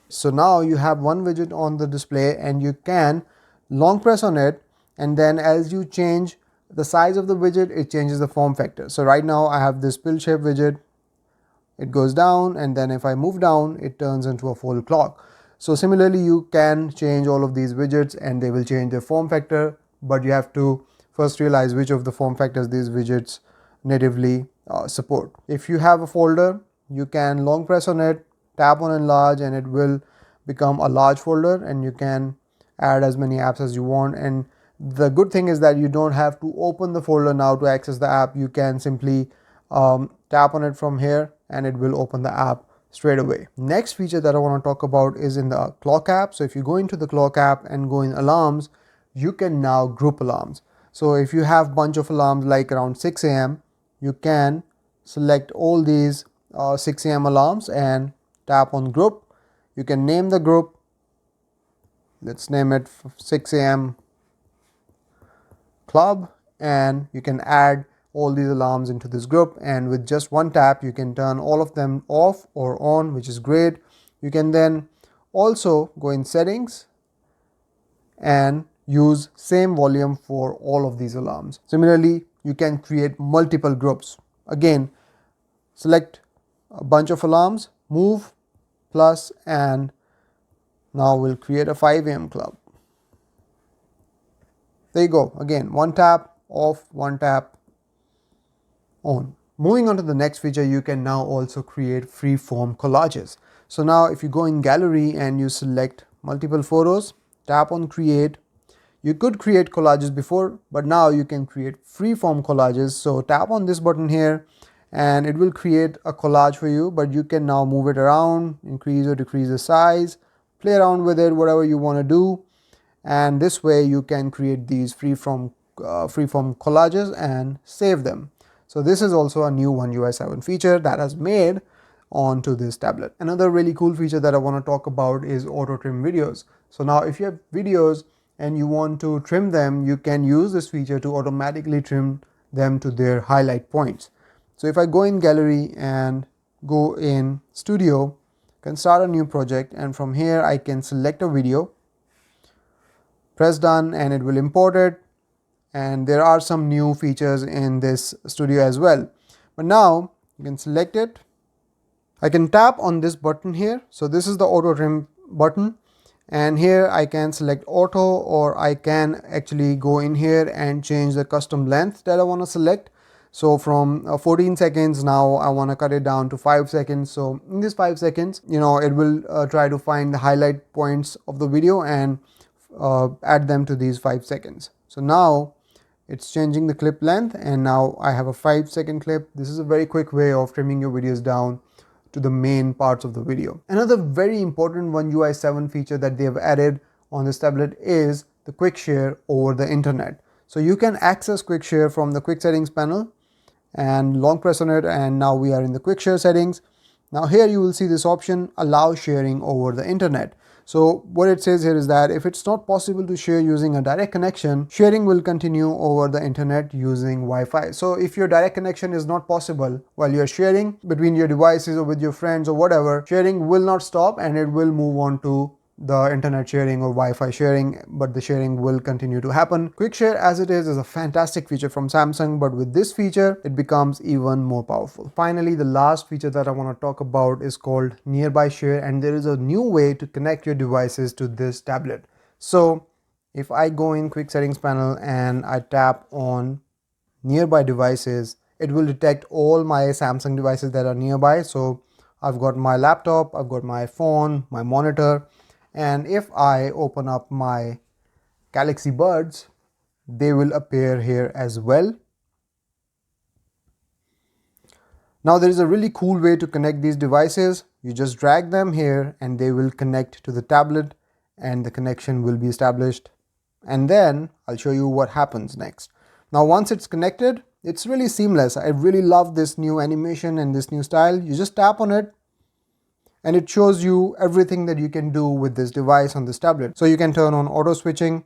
So now you have one widget on the display and you can long press on it, and then as you change the size of the widget, it changes the form factor. So right now I have this pill shape widget, it goes down, and then if I move down it turns into a full clock. So similarly you can change all of these widgets and they will change their form factor, but you have to first realize which of the form factors these widgets natively support. If you have a folder, you can long press on it, tap on enlarge, and it will become a large folder, and you can add as many apps as you want. And the good thing is that you don't have to open the folder now to access the app. You can simply tap on it from here and it will open the app straight away. Next feature that I want to talk about is in the clock app. So if you go into the clock app and go in alarms, you can now group alarms. So if you have bunch of alarms like around 6 a.m., you can select all these 6 a.m. alarms and tap on group. You can name the group. Let's name it 6 a.m. club, and you can add all these alarms into this group, and with just one tap you can turn all of them off or on, which is great. You can then also go in settings and use same volume for all of these alarms. Similarly, you can create multiple groups. Again, select a bunch of alarms, move plus, and now we'll create a 5 a.m. club. There you go. Again, one tap off, one tap on. Moving on to the next feature, you can now also create freeform collages. So now if you go in gallery and you select multiple photos, tap on create. You could create collages before, but now you can create freeform collages. So tap on this button here and it will create a collage for you, but you can now move it around, increase or decrease the size, play around with it, whatever you want to do. And this way you can create these freeform collages and save them. So this is also a new One UI 7 feature that has made onto this tablet. Another really cool feature that I want to talk about is auto trim videos. So now if you have videos and you want to trim them, you can use this feature to automatically trim them to their highlight points. So if I go in gallery and go in studio, I can start a new project, and from here I can select a video, press done, and it will import it. And there are some new features in this studio as well. But now You can select it. I can tap on this button here. So this is the auto trim button, and here I can select auto, or I can actually go in here and change the custom length that I want to select. So from 14 seconds, now I want to cut it down to 5 seconds. So in this 5 seconds, it will try to find the highlight points of the video and add them to these 5 seconds. So now it's changing the clip length, and now I have a 5-second clip. This is a very quick way of trimming your videos down to the main parts of the video. Another very important One UI 7 feature that they have added on this tablet is the quick share over the internet. So you can access quick share from the quick settings panel and long press on it, and now we are in the quick share settings. Now here you will see this option, allow sharing over the internet. So what it says here is that if it's not possible to share using a direct connection, sharing will continue over the internet using Wi-Fi. So if your direct connection is not possible while you're sharing between your devices or with your friends or whatever, sharing will not stop and it will move on to the internet sharing or Wi-Fi sharing, but the sharing will continue to happen. Quick share as it is a fantastic feature from Samsung, but with this feature it becomes even more powerful. Finally, the last feature that I want to talk about is called nearby share, and there is a new way to connect your devices to this tablet. So if I go in quick settings panel and I tap on nearby devices, it will detect all my Samsung devices that are nearby. So I've got my laptop, I've got my phone, my monitor, and if I open up my Galaxy Buds, they will appear here as well. Now there is a really cool way to connect these devices. You just drag them here and they will connect to the tablet and the connection will be established. And then I'll show you what happens next. Now once it's connected, it's really seamless. I really love this new animation and this new style. You just tap on it and it shows you everything that you can do with this device on this tablet. So you can turn on auto switching,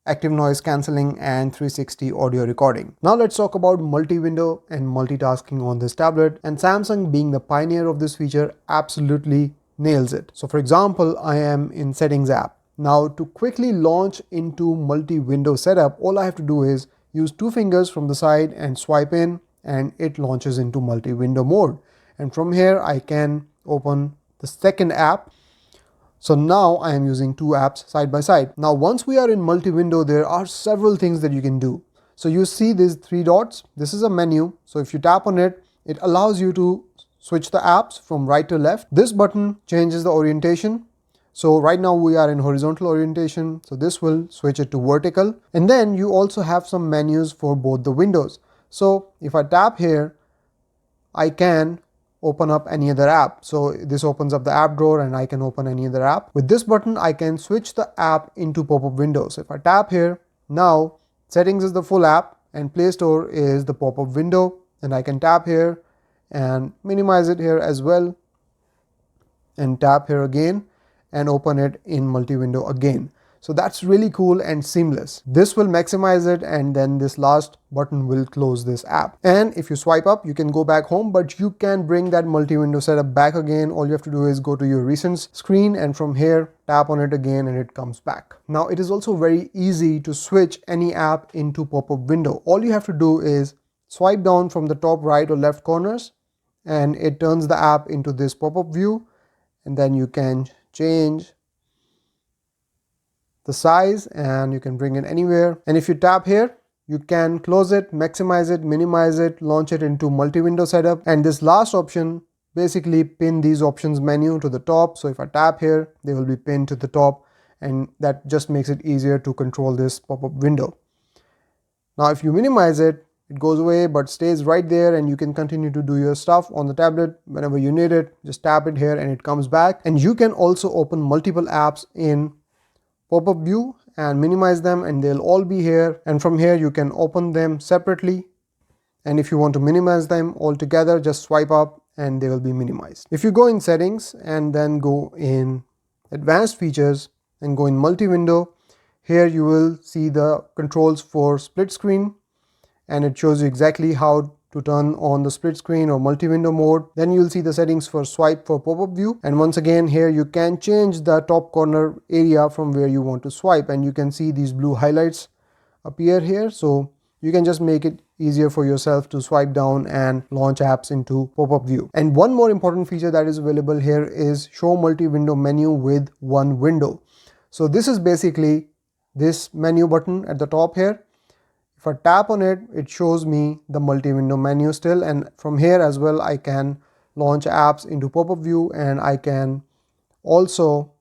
active noise cancelling, and 360 audio recording. Now let's talk about multi-window and multitasking on this tablet, and Samsung, being the pioneer of this feature, absolutely nails it. So for example, I am in settings app. Now to quickly launch into multi-window setup, all I have to do is use 2 fingers from the side and swipe in, and it launches into multi-window mode. And from here I can open the second app. So now I am using 2 apps side by side. Now once we are in multi-window, there are several things that you can do. So you see these 3 dots. This is a menu. So if you tap on it, it allows you to switch the apps from right to left. This button changes the orientation. So right now we are in horizontal orientation. So this will switch it to vertical. And then you also have some menus for both the windows. So if I tap here, I can open up any other app. So this opens up the app drawer and I can open any other app. With this button, I can switch the app into pop-up windows. So if I tap here, now settings is the full app and Play Store is the pop-up window, and I can tap here and minimize it here as well, and tap here again and open it in multi-window again. So that's really cool and seamless. This will maximize it, and then this last button will close this app. And if you swipe up, you can go back home, but you can bring that multi-window setup back again. All you have to do is go to your recent screen and from here tap on it again and it comes back. Now it is also very easy to switch any app into pop-up window. All you have to do is swipe down from the top right or left corners and it turns the app into this pop-up view, and then you can change the size and you can bring it anywhere. And if you tap here, you can close it, maximize it, minimize it, launch it into multi-window setup. And this last option basically pin these options menu to the top. So if I tap here, they will be pinned to the top, and that just makes it easier to control this pop-up window. Now if you minimize it, it goes away but stays right there, and you can continue to do your stuff on the tablet whenever you need it. Just tap it here and it comes back. And you can also open multiple apps in pop-up view and minimize them, and they'll all be here, and from here you can open them separately. And if you want to minimize them all together, just swipe up and they will be minimized. If you go in settings and then go in advanced features and go in multi-window, here you will see the controls for split screen, and it shows you exactly how to turn on the split screen or multi-window mode. Then you'll see the settings for swipe for pop-up view, and once again here you can change the top corner area from where you want to swipe, and you can see these blue highlights appear here. So you can just make it easier for yourself to swipe down and launch apps into pop-up view. And one more important feature that is available here is show multi-window menu with one window. So this is basically this menu button at the top here. If I tap on it, it shows me the multi-window menu still, and from here as well I can launch apps into pop-up view, and I can also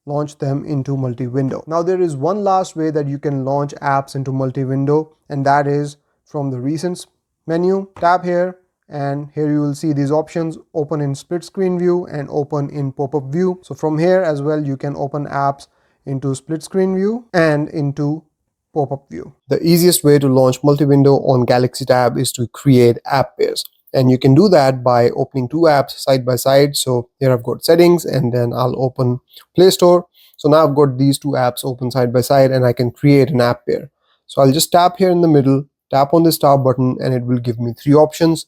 launch them into multi-window. Now there is one last way that you can launch apps into multi-window, and that is from the recents menu. Tap here, and here you will see these options: open in split screen view and open in pop-up view. So from here as well you can open apps into split screen view and into pop-up view. The easiest way to launch multi-window on Galaxy Tab is to create app pairs. And you can do that by opening two apps side by side. So here I've got settings, and then I'll open Play Store. So now I've got these two apps open side by side, and I can create an app pair. So I'll just tap here in the middle, tap on the star button, and it will give me three options.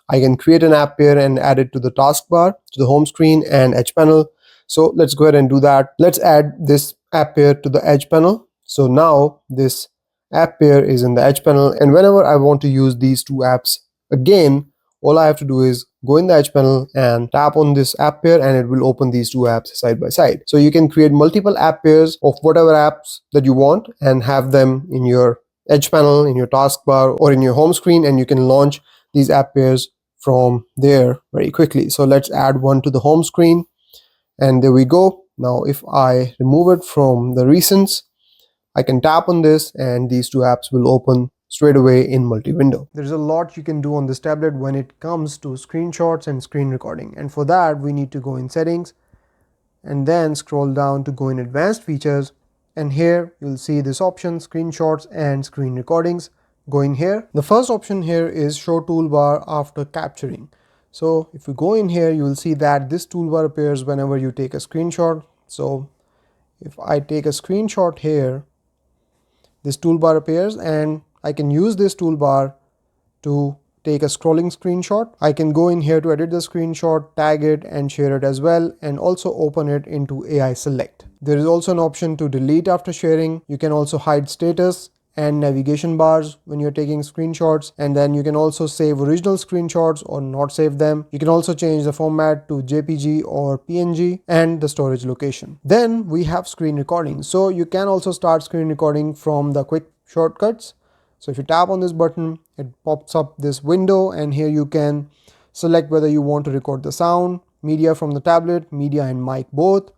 I can create an app pair and add it to the taskbar, to the home screen and edge panel. So let's go ahead and do that. Let's add this app pair to the edge panel. So now this app pair is in the edge panel, and whenever I want to use these two apps again, all I have to do is go in the edge panel and tap on this app pair, and it will open these two apps side by side. So you can create multiple app pairs of whatever apps that you want and have them in your edge panel, in your taskbar, or in your home screen, and you can launch these app pairs from there very quickly. So let's add one to the home screen, and there we go. Now if I remove it from the recents, I can tap on this and these two apps will open straight away in multi-window. There's a lot you can do on this tablet when it comes to screenshots and screen recording, and for that we need to go in settings and then scroll down to go in advanced features, and here you'll see this option, screenshots and screen recordings. Going here, the first option here is show toolbar after capturing. So if you go in here, you will see that this toolbar appears whenever you take a screenshot. So if I take a screenshot here, this toolbar appears, and I can use this toolbar to take a scrolling screenshot. I can go in here to edit the screenshot, tag it and share it as well, and also open it into AI Select. There is also an option to delete after sharing. You can also hide status and navigation bars when you're taking screenshots, and then you can also save original screenshots or not save them. You can also change the format to JPG or PNG and the storage location. Then we have screen recording. So you can also start screen recording from the quick shortcuts. So if you tap on this button, it pops up this window, and here you can select whether you want to record the sound, media from the tablet, media and mic both.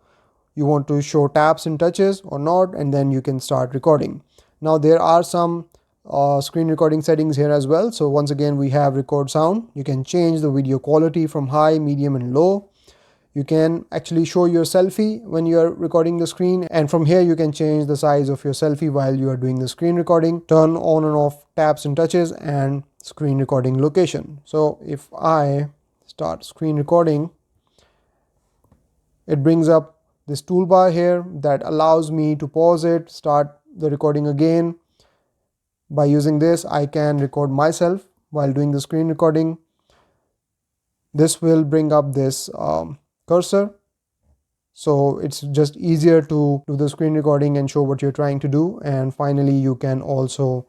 You want to show taps and touches or not, and then you can start recording. Now there are some screen recording settings here as well. So once again we have record sound. You can change the video quality from high, medium and low. You can actually show your selfie when you are recording the screen, and from here you can change the size of your selfie while you are doing the screen recording. Turn on and off taps and touches and screen recording location. So if I start screen recording, it brings up this toolbar here that allows me to pause it, start the recording again. By using this, I can record myself while doing the screen recording. This will bring up this cursor, so it's just easier to do the screen recording and show what you're trying to do. And finally you can also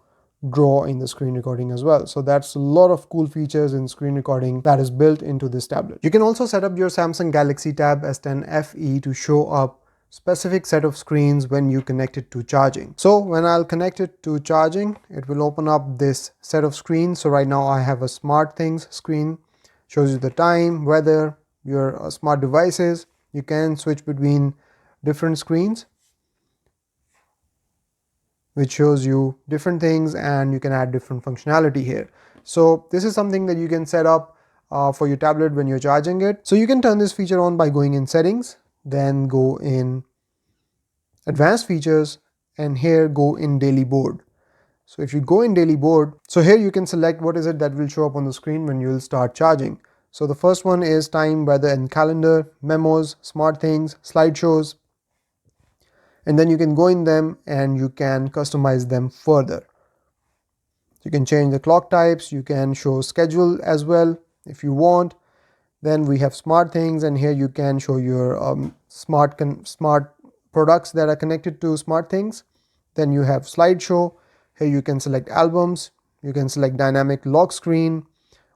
draw in the screen recording as well. So that's a lot of cool features in screen recording that is built into this tablet. You can also set up your Samsung Galaxy Tab S10 FE to show up specific set of screens when you connect it to charging. So when I'll connect it to charging, it will open up this set of screens. So right now I have a smart things screen, shows you the time, weather, your smart devices. You can switch between different screens, which shows you different things, and you can add different functionality here. So this is something that you can set up for your tablet when you're charging it. So you can turn this feature on by going in settings, then go in advanced features, and here go in daily board. So if you go in daily board, so here you can select what is it that will show up on the screen when you will start charging. So the first one is time, weather and calendar, memos, smart things, slideshows, and then you can go in them and you can customize them further. You can change the clock types, you can show schedule as well if you want. Then we have smart things, and here you can show your smart products that are connected to smart things. Then you have slideshow. Here you can select albums, You can select dynamic lock screen,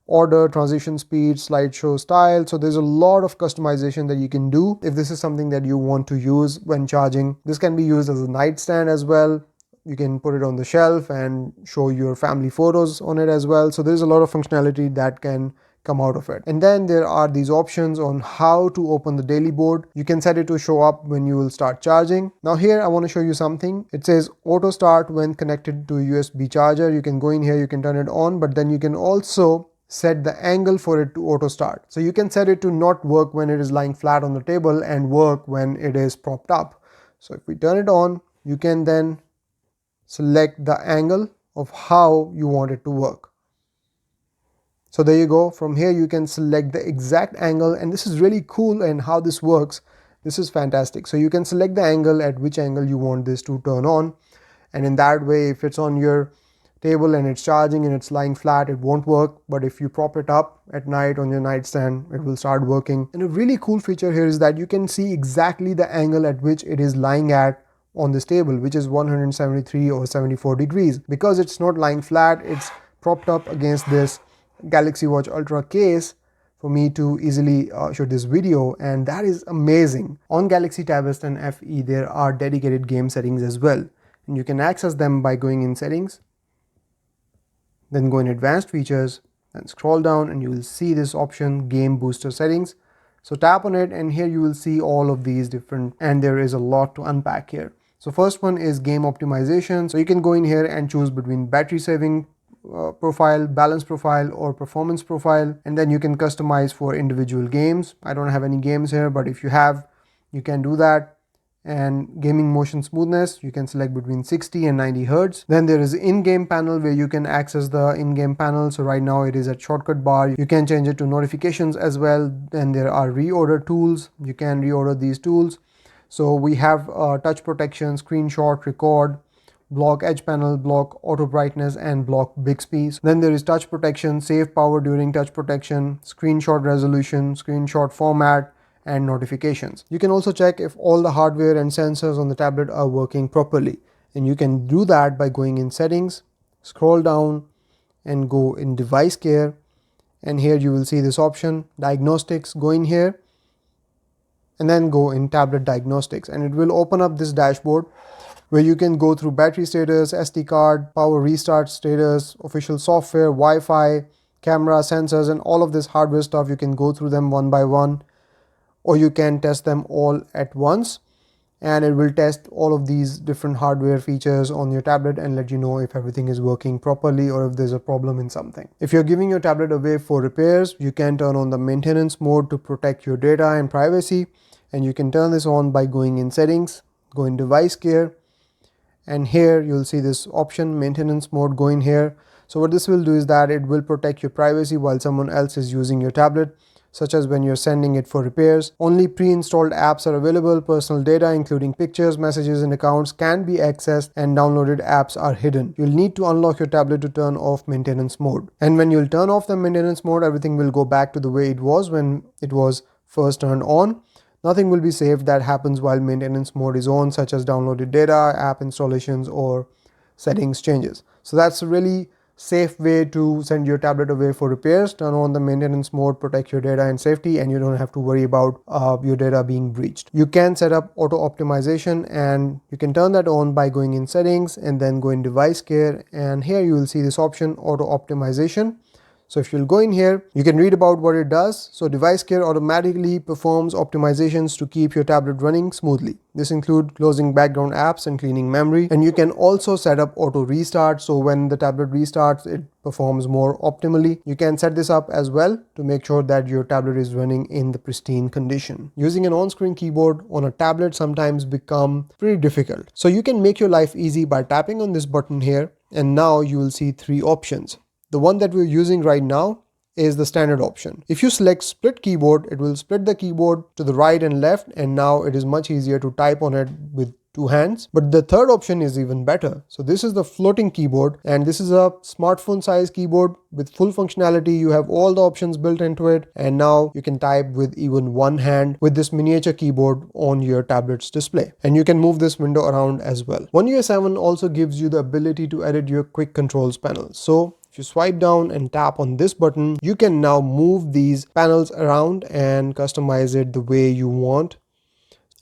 order, transition speed, slideshow style. So there's a lot of customization that you can do if this is something that you want to use when charging. This can be used as a nightstand as well. You can put it on the shelf and show your family photos on it as well. So there's a lot of functionality that can come out of it. And then there are these options on how to open the daily board. You can set it to show up when you will start charging. Now here I want to show you something. It says auto start when connected to a USB charger. You can go in here, you can turn it on, but then you can also set the angle for it to auto start. So you can set it to not work when it is lying flat on the table and work when it is propped up. So if we turn it on, you can then select the angle of how you want it to work. So there you go. From here you can select the exact angle, and this is really cool. And how this works, this is fantastic. So you can select the angle at which angle you want this to turn on, and in that way, if it's on your table and it's charging and it's lying flat, it won't work. But if you prop it up at night on your nightstand, it will start working. And a really cool feature here is that you can see exactly the angle at which it is lying at on this table, which is 173 or 74 degrees. Because it's not lying flat, it's propped up against this Galaxy Watch Ultra case for me to easily shoot this video, and that is amazing. On Galaxy Tab S10 FE there are dedicated game settings as well, and you can access them by going in settings, then go in advanced features and scroll down, and you will see this option, game booster settings. So tap on it, and here you will see all of these different, and there is a lot to unpack here. So first one is game optimization. So you can go in here and choose between battery saving profile, balance profile, or performance profile, and then you can customize for individual games. I don't have any games here, but if you have, you can do that. And gaming motion smoothness, you can select between 60 and 90 Hz. Then there is in-game panel where you can access the in-game panel. So right now it is at shortcut bar. You can change it to notifications as well. Then there are reorder tools. You can reorder these tools. So we have touch protection, screenshot, record, block edge panel, block auto brightness, and block Bixby. Then there is touch protection, save power during touch protection, screenshot resolution, screenshot format, and notifications. You can also check if all the hardware and sensors on the tablet are working properly, and you can do that by going in settings, scroll down and go in device care, and here you will see this option, diagnostics. Go in here and then go in tablet diagnostics, and it will open up this dashboard where you can go through battery status, SD card, power restart status, official software, Wi-Fi, camera, sensors, and all of this hardware stuff. You can go through them one by one, or you can test them all at once, and it will test all of these different hardware features on your tablet and let you know if everything is working properly or if there's a problem in something. If you're giving your tablet away for repairs, you can turn on the maintenance mode to protect your data and privacy, and you can turn this on by going in settings, go in device care, and here you'll see this option, maintenance mode. Go in here. So what this will do is that it will protect your privacy while someone else is using your tablet, such as when you're sending it for repairs. Only pre-installed apps are available. Personal data including pictures, messages, and accounts can be accessed, and downloaded apps are hidden. You'll need to unlock your tablet to turn off maintenance mode. And when you'll turn off the maintenance mode, everything will go back to the way it was when it was first turned on. Nothing will be saved that happens while maintenance mode is on, such as downloaded data, app installations, or settings changes. So that's a really safe way to send your tablet away for repairs. Turn on the maintenance mode, protect your data and safety, and you don't have to worry about your data being breached. You can set up auto optimization, and you can turn that on by going in settings and then go in device care, and here you will see this option, auto optimization. So if you'll go in here, you can read about what it does. So device care automatically performs optimizations to keep your tablet running smoothly. This includes closing background apps and cleaning memory. And you can also set up auto restart. So when the tablet restarts, it performs more optimally. You can set this up as well to make sure that your tablet is running in the pristine condition. Using an on-screen keyboard on a tablet sometimes become pretty difficult. So you can make your life easy by tapping on this button here. And now you will see three options. The one that we're using right now is the standard option. If you select split keyboard, it will split the keyboard to the right and left, and now it is much easier to type on it with two hands. But the third option is even better. So this is the floating keyboard, and this is a smartphone size keyboard with full functionality. You have all the options built into it, and now you can type with even one hand with this miniature keyboard on your tablet's display. And you can move this window around as well. One UI 7 also gives you the ability to edit your quick controls panel. So if you swipe down and tap on this button, you can now move these panels around and customize it the way you want.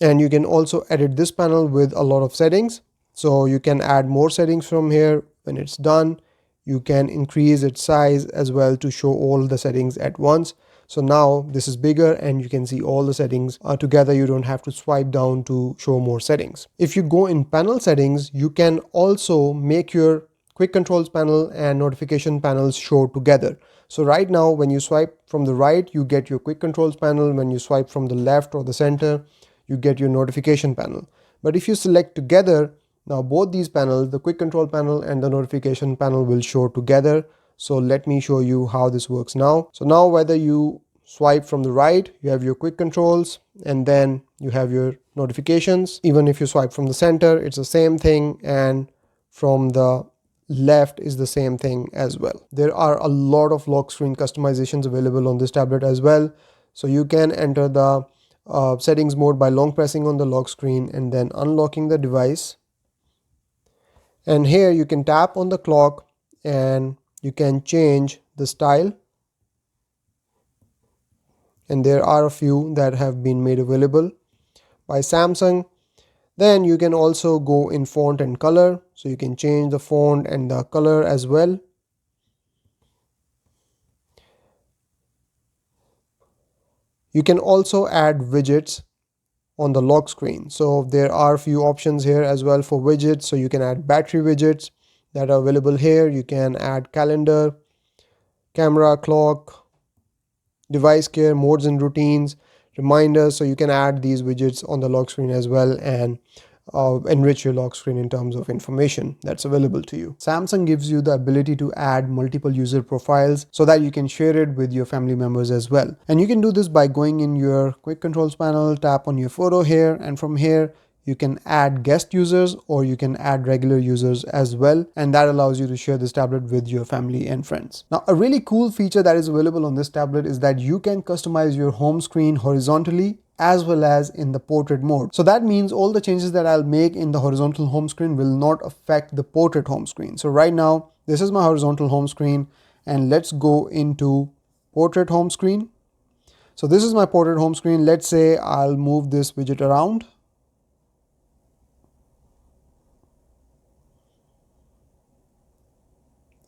And you can also edit this panel with a lot of settings. So you can add more settings from here. When it's done, you can increase its size as well to show all the settings at once. So now this is bigger and you can see all the settings together. You don't have to swipe down to show more settings. If you go in panel settings, you can also make your quick controls panel and notification panels show together. So right now, when you swipe from the right, you get your quick controls panel. When you swipe from the left or the center, you get your notification panel. But if you select together, now both these panels, the quick control panel and the notification panel, will show together. So let me show you how this works now. So now whether you swipe from the right, you have your quick controls and then you have your notifications. Even if you swipe from the center, it's the same thing, and from the left is the same thing as well. There are a lot of lock screen customizations available on this tablet as well. So you can enter the settings mode by long pressing on the lock screen and then unlocking the device. And here you can tap on the clock and you can change the style. And there are a few that have been made available by Samsung. Then you can also go in font and color. So you can change the font and the color as well. You can also add widgets on the lock screen. So there are a few options here as well for widgets. So you can add battery widgets that are available here. You can add calendar, camera, clock, device care, modes and routines, reminders. So you can add these widgets on the lock screen as well and enrich your lock screen in terms of information that's available to you. Samsung gives you the ability to add multiple user profiles so that you can share it with your family members as well. And you can do this by going in your quick controls panel, tap on your photo here, and from here you can add guest users or you can add regular users as well, and that allows you to share this tablet with your family and friends. Now, a really cool feature that is available on this tablet is that you can customize your home screen horizontally as well as in the portrait mode. So that means all the changes that I'll make in the horizontal home screen will not affect the portrait home screen. So right now, this is my horizontal home screen, and let's go into portrait home screen. So this is my portrait home screen. Let's say I'll move this widget around.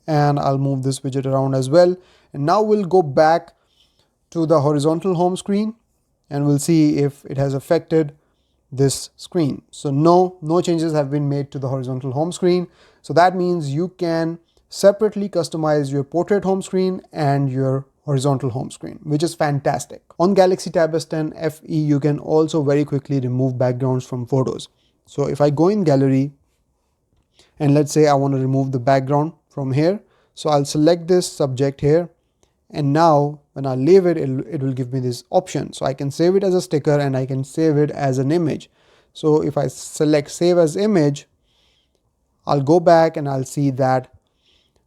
And I'll move this widget around as well. And now we'll go back to the horizontal home screen and we'll see if it has affected this screen. So no changes have been made to the horizontal home screen. So that means you can separately customize your portrait home screen and your horizontal home screen, which is fantastic. On Galaxy Tab S10 FE, you can also very quickly remove backgrounds from photos. So if I go in gallery and let's say I want to remove the background from here, so I'll select this subject here, and now when I leave it, it will give me this option. So I can save it as a sticker and I can save it as an image. So if I select save as image, I'll go back and I'll see that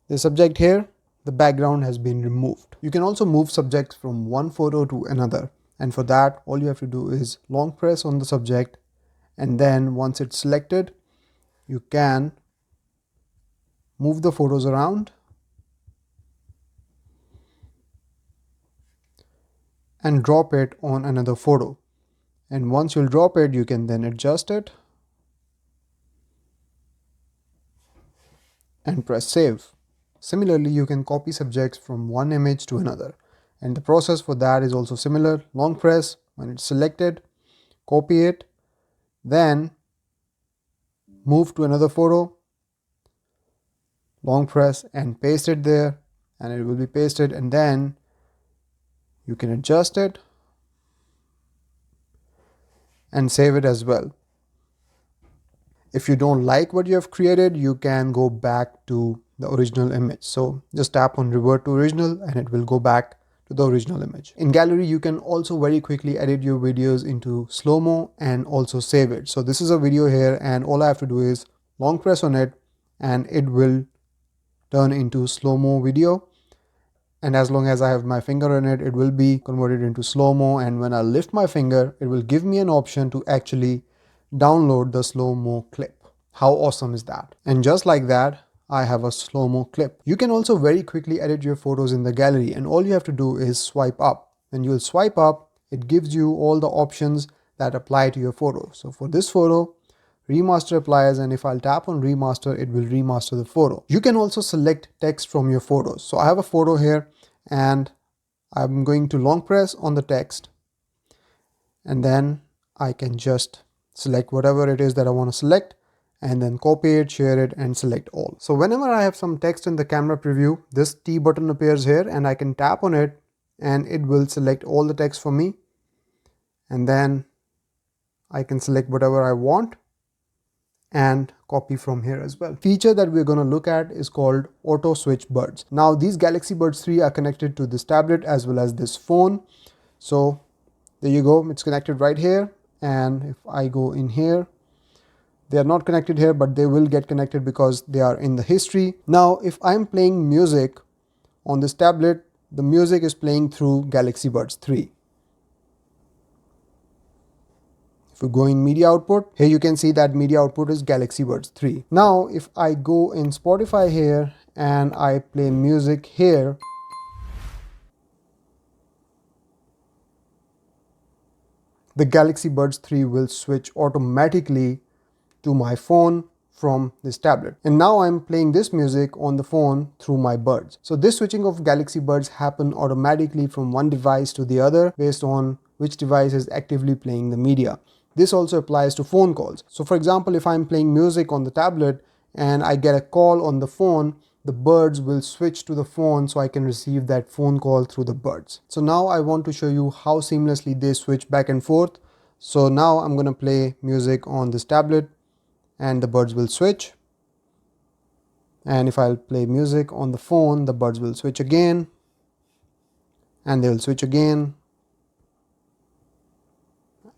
the subject here, the background has been removed. You can also move subjects from one photo to another, and for that all you have to do is long press on the subject, and then once it's selected, you can move the photos around and drop it on another photo. And once you'll drop it, you can then adjust it and press save. Similarly, you can copy subjects from one image to another, and the process for that is also similar. Long press when it's selected, copy it, then move to another photo, long press and paste it there, and it will be pasted, and then you can adjust it and save it as well. If you don't like what you have created, you can go back to the original image. So just tap on revert to original and it will go back to the original image. In gallery, you can also very quickly edit your videos into slow-mo and also save it. So this is a video here, and all I have to do is long press on it and it will turn into slow-mo video. And as long as I have my finger in it, it will be converted into slow-mo, and when I lift my finger, it will give me an option to actually download the slow-mo clip. How awesome is that? And just like that, I have a slow-mo clip. You can also very quickly edit your photos in the gallery, and all you have to do is swipe up. When you will swipe up, it gives you all the options that apply to your photo. So for this photo, remaster applies, and if I'll tap on remaster, it will remaster the photo. You can also select text from your photos. So I have a photo here and I'm going to long press on the text, and then I can just select whatever it is that I want to select and then copy it, share it, and select all. So whenever I have some text in the camera preview, this T button appears here and I can tap on it and it will select all the text for me, and then I can select whatever I want and copy from here as well. Feature that we're going to look at is called auto switch buds. Now these Galaxy Buds 3 are connected to this tablet as well as this phone. So there you go, it's connected right here, and if I go in here, they are not connected here, but they will get connected because they are in the history. Now if I'm playing music on this tablet, the music is playing through Galaxy Buds 3. If we go in media output, here you can see that media output is Galaxy Buds 3. Now if I go in Spotify here and I play music here, the Galaxy Buds 3 will switch automatically to my phone from this tablet. And now I'm playing this music on the phone through my buds. So this switching of Galaxy Buds happen automatically from one device to the other based on which device is actively playing the media. This also applies to phone calls. So for example, if I'm playing music on the tablet and I get a call on the phone, the buds will switch to the phone so I can receive that phone call through the buds. So now I want to show you how seamlessly they switch back and forth. So now I'm going to play music on this tablet and the buds will switch. And if I'll play music on the phone, the buds will switch again and they will switch again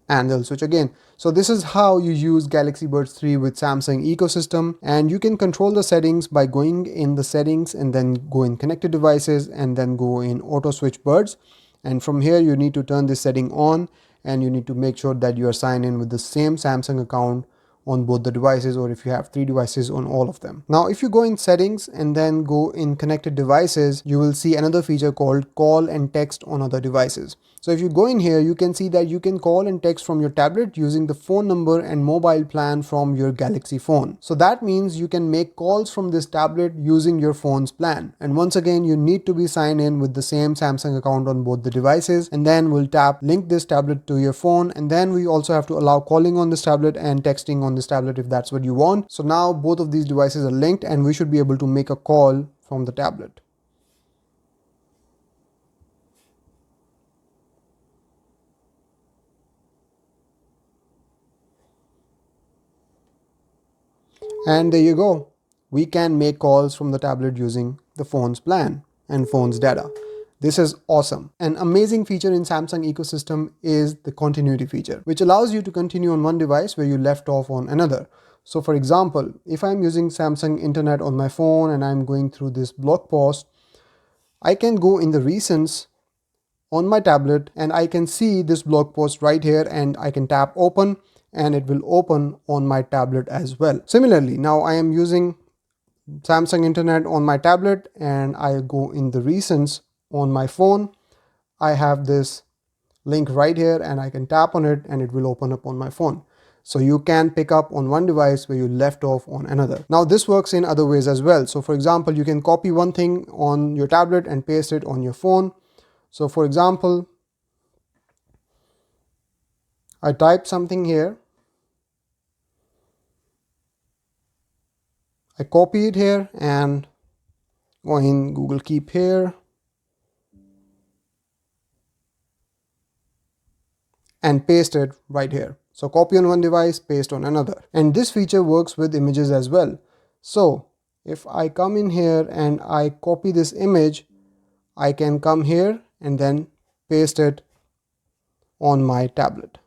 and they'll switch again. So this is how you use Galaxy Buds 3 with Samsung ecosystem, and you can control the settings by going in the settings and then go in connected devices and then go in auto switch buds, and from here you need to turn this setting on and you need to make sure that you are signed in with the same Samsung account on both the devices, or if you have 3 devices, on all of them. Now if you go in settings and then go in connected devices, you will see another feature called call and text on other devices. So if you go in here, you can see that you can call and text from your tablet using the phone number and mobile plan from your Galaxy phone. So that means you can make calls from this tablet using your phone's plan. And once again, you need to be signed in with the same Samsung account on both the devices, and then we'll link this tablet to your phone, and then we also have to allow calling on this tablet and texting on this tablet if that's what you want. So now both of these devices are linked and we should be able to make a call from the tablet. And there you go. We can make calls from the tablet using the phone's plan and phone's data. This is awesome. An amazing feature in Samsung ecosystem is the continuity feature, which allows you to continue on one device where you left off on another. So for example, if I'm using Samsung internet on my phone and I'm going through this blog post, I can go in the recents on my tablet and I can see this blog post right here, and I can tap open and it will open on my tablet as well. Similarly, now I am using Samsung internet on my tablet and I go in the recents on my phone. I have this link right here and I can tap on it and it will open up on my phone. So you can pick up on one device where you left off on another. Now this works in other ways as well. So for example, you can copy one thing on your tablet and paste it on your phone. So for example, I type something here, I copy it here and go in Google Keep here and paste it right here. So copy on one device, paste on another. And this feature works with images as well. So if I come in here and I copy this image, I can come here and then paste it on my tablet.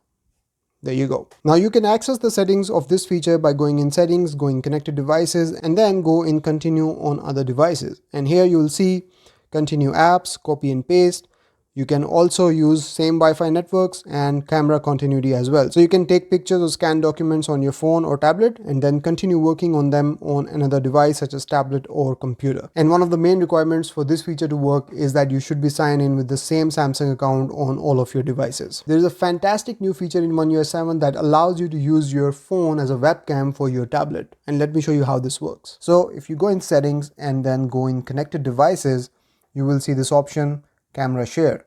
There you go. Now you can access the settings of this feature by going in settings, going connected devices, and then go in continue on other devices. And here you will see continue apps, copy and paste. You can also use same Wi-Fi networks and camera continuity as well. So you can take pictures or scan documents on your phone or tablet and then continue working on them on another device such as tablet or computer. And one of the main requirements for this feature to work is that you should be signed in with the same Samsung account on all of your devices. There is a fantastic new feature in One UI 7 that allows you to use your phone as a webcam for your tablet. And let me show you how this works. So if you go in settings and then go in connected devices, you will see this option, camera share.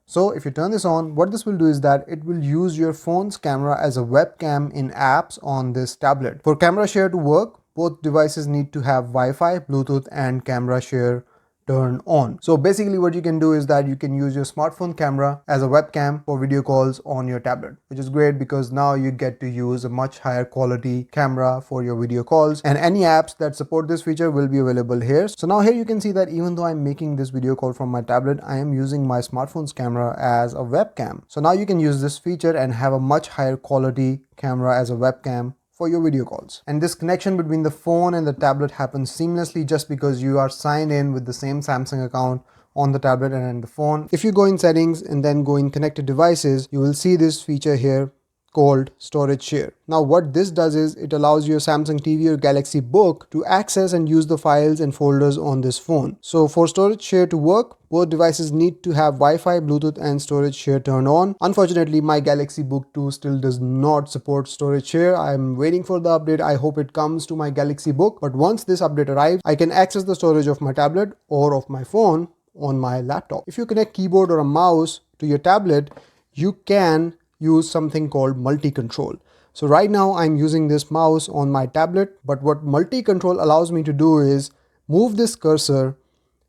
So if you turn this on, what this will do is that it will use your phone's camera as a webcam in apps on this tablet. For camera share to work, both devices need to have Wi-Fi, Bluetooth and camera share turned on. So basically what you can do is that you can use your smartphone camera as a webcam for video calls on your tablet, which is great because now you get to use a much higher quality camera for your video calls, and any apps that support this feature will be available here. So now here you can see that even though I'm making this video call from my tablet, I am using my smartphone's camera as a webcam. So now you can use this feature and have a much higher quality camera as a webcam for your video calls. And this connection between the phone and the tablet happens seamlessly just because you are signed in with the same Samsung account on the tablet and on the phone. If you go in settings and then go in connected devices, you will see this feature here called storage share. Now what this does is it allows your Samsung TV or Galaxy Book to access and use the files and folders on this phone. So for storage share to work, both devices need to have Wi-Fi, Bluetooth and storage share turned on. Unfortunately, my Galaxy Book 2 still does not support storage share. I'm waiting for the update. I hope it comes to my Galaxy Book. But once this update arrives, I can access the storage of my tablet or of my phone on my laptop. If you connect keyboard or a mouse to your tablet, you can use something called MultiControl. So right now I'm using this mouse on my tablet, but what MultiControl allows me to do is move this cursor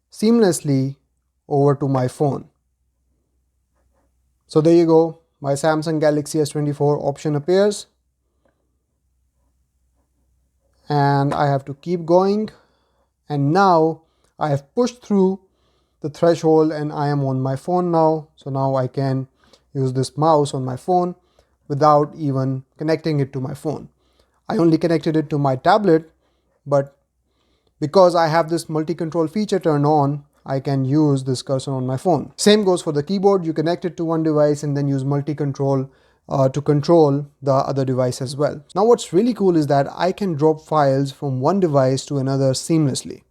seamlessly over to my phone. So there you go, my Samsung Galaxy S24 option appears, and I have to keep going, and now I have pushed through the threshold and I am on my phone now. So now I can use this mouse on my phone without even connecting it to my phone. I only connected it to my tablet, but because I have this multi-control feature turned on, I can use this cursor on my phone. Same goes for the keyboard. You connect it to one device and then use multi-control to control the other device as well. Now what's really cool is that I can drop files from one device to another seamlessly.